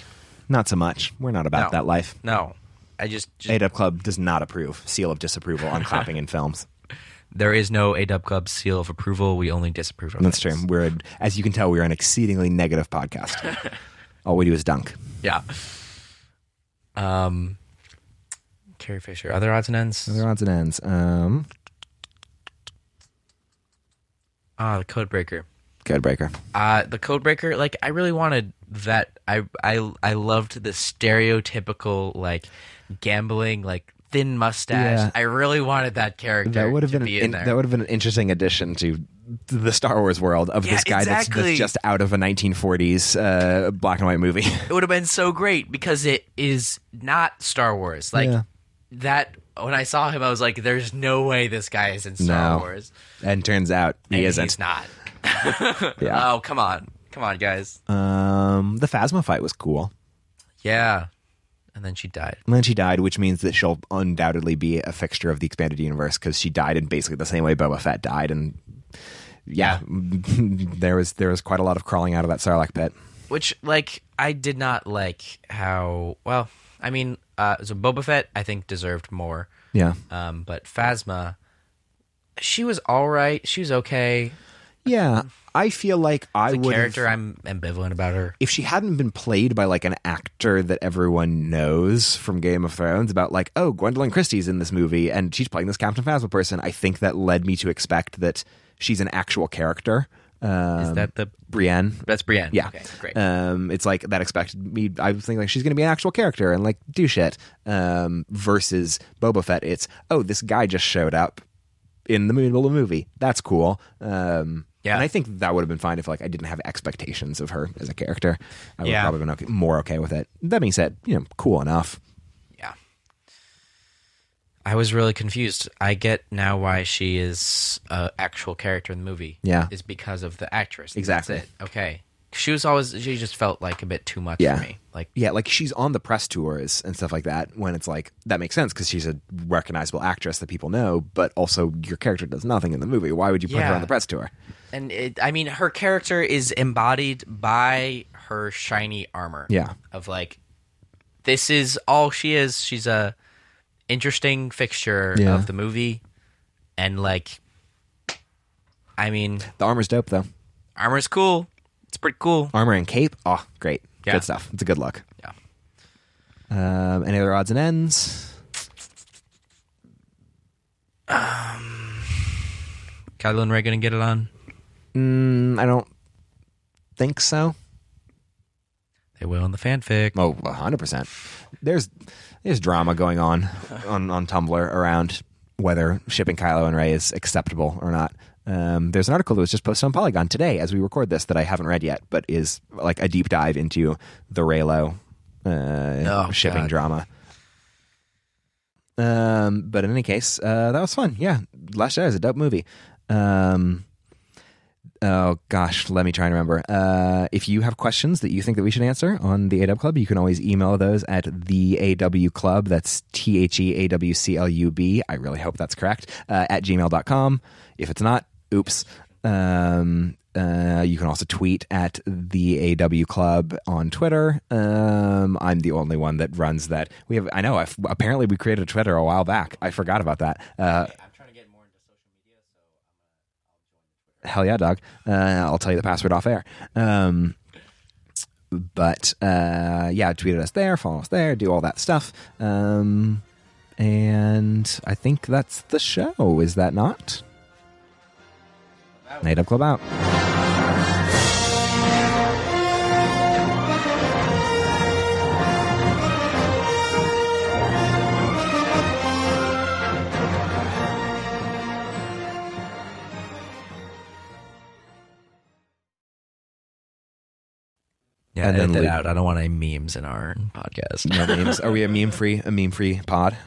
Not so much. We're not about that life. No. I just A-Dub Club does not approve. Seal of disapproval on clapping in films. There is no A-Dub Club seal of approval. We only disapprove of That's true. As you can tell, we're an exceedingly negative podcast. All we do is dunk. Yeah. Carrie Fisher. Other odds and ends? The Codebreaker. Codebreaker. The Codebreaker, like, I really wanted that. I loved the stereotypical, like, gambling, like, thin mustache. Yeah. I really wanted that character to be in there. That would have been an interesting addition to the Star Wars world of this guy that's just out of a 1940s black and white movie. It would have been so great because it is not Star Wars. Like, that... When I saw him, I was like, there's no way this guy is in Star Wars. And turns out he isn't. He's not. Oh, come on. Come on, guys. The Phasma fight was cool. Yeah. And then she died. Which means that she'll undoubtedly be a fixture of the expanded universe because she died in basically the same way Boba Fett died. And there was quite a lot of crawling out of that Sarlacc pit. Which, like, I did not like how... Well, I mean... so Boba Fett, I think, deserved more. Yeah. But Phasma, she was all right. She was okay. Yeah. I feel like I would... character, I'm ambivalent about her. If she hadn't been played by, like, an actor that everyone knows from Game of Thrones about, like, oh, Gwendolyn Christie's in this movie, and she's playing this Captain Phasma person, I think that led me to expect that she's an actual character. Is that the... Brienne? That's Brienne. Yeah. Okay, great. It's like that expected me. I was thinking like she's going to be an actual character and like do shit. Versus Boba Fett, it's this guy just showed up in the middle of the movie. That's cool. And I think that would have been fine if like I didn't have expectations of her as a character. I would have probably been more okay with it. That being said, cool enough. Yeah. I was really confused. I get now why she is an actual character in the movie. Yeah. Is because of the actress. Exactly. That's it. Okay. She just felt like a bit too much for me. Like, like she's on the press tours and stuff like that when it's like, that makes sense because she's a recognizable actress that people know, but also your character does nothing in the movie. Why would you put her on the press tour? And her character is embodied by her shiny armor. Yeah. Of like, this is all she is. She's a interesting fixture of the movie, and like, I mean, the armor's dope though. Armor's cool. It's pretty cool. Armor and cape, great. Good stuff. It's a good look. Yeah. Any other odds and ends? Kylo and Rey gonna get it on? I don't think so. They will in the fanfic. Oh, 100%. There's drama going on Tumblr around whether shipping Kylo and Rey is acceptable or not. There's an article that was just posted on Polygon today as we record this that I haven't read yet, but is like a deep dive into the Reylo shipping drama. But in any case, that was fun. Yeah, Last Jedi is a dope movie. Oh gosh, let me try and remember. If you have questions that you think that we should answer on the A-Dub Club, you can always email those at the AW Club. That's TheAWCLUB. I really hope that's correct. At gmail.com. If it's not, oops. You can also tweet at the AW Club on Twitter. I'm the only one that runs that. Apparently we created a Twitter a while back. I forgot about that. Hell yeah, dog. I'll tell you the password off air. But tweet at us there, follow us there, do all that stuff. And I think that's the show. Is that not? A-Dub Club out. Yeah, edit that out. I don't want any memes in our podcast. No memes. Are we a meme-free pod?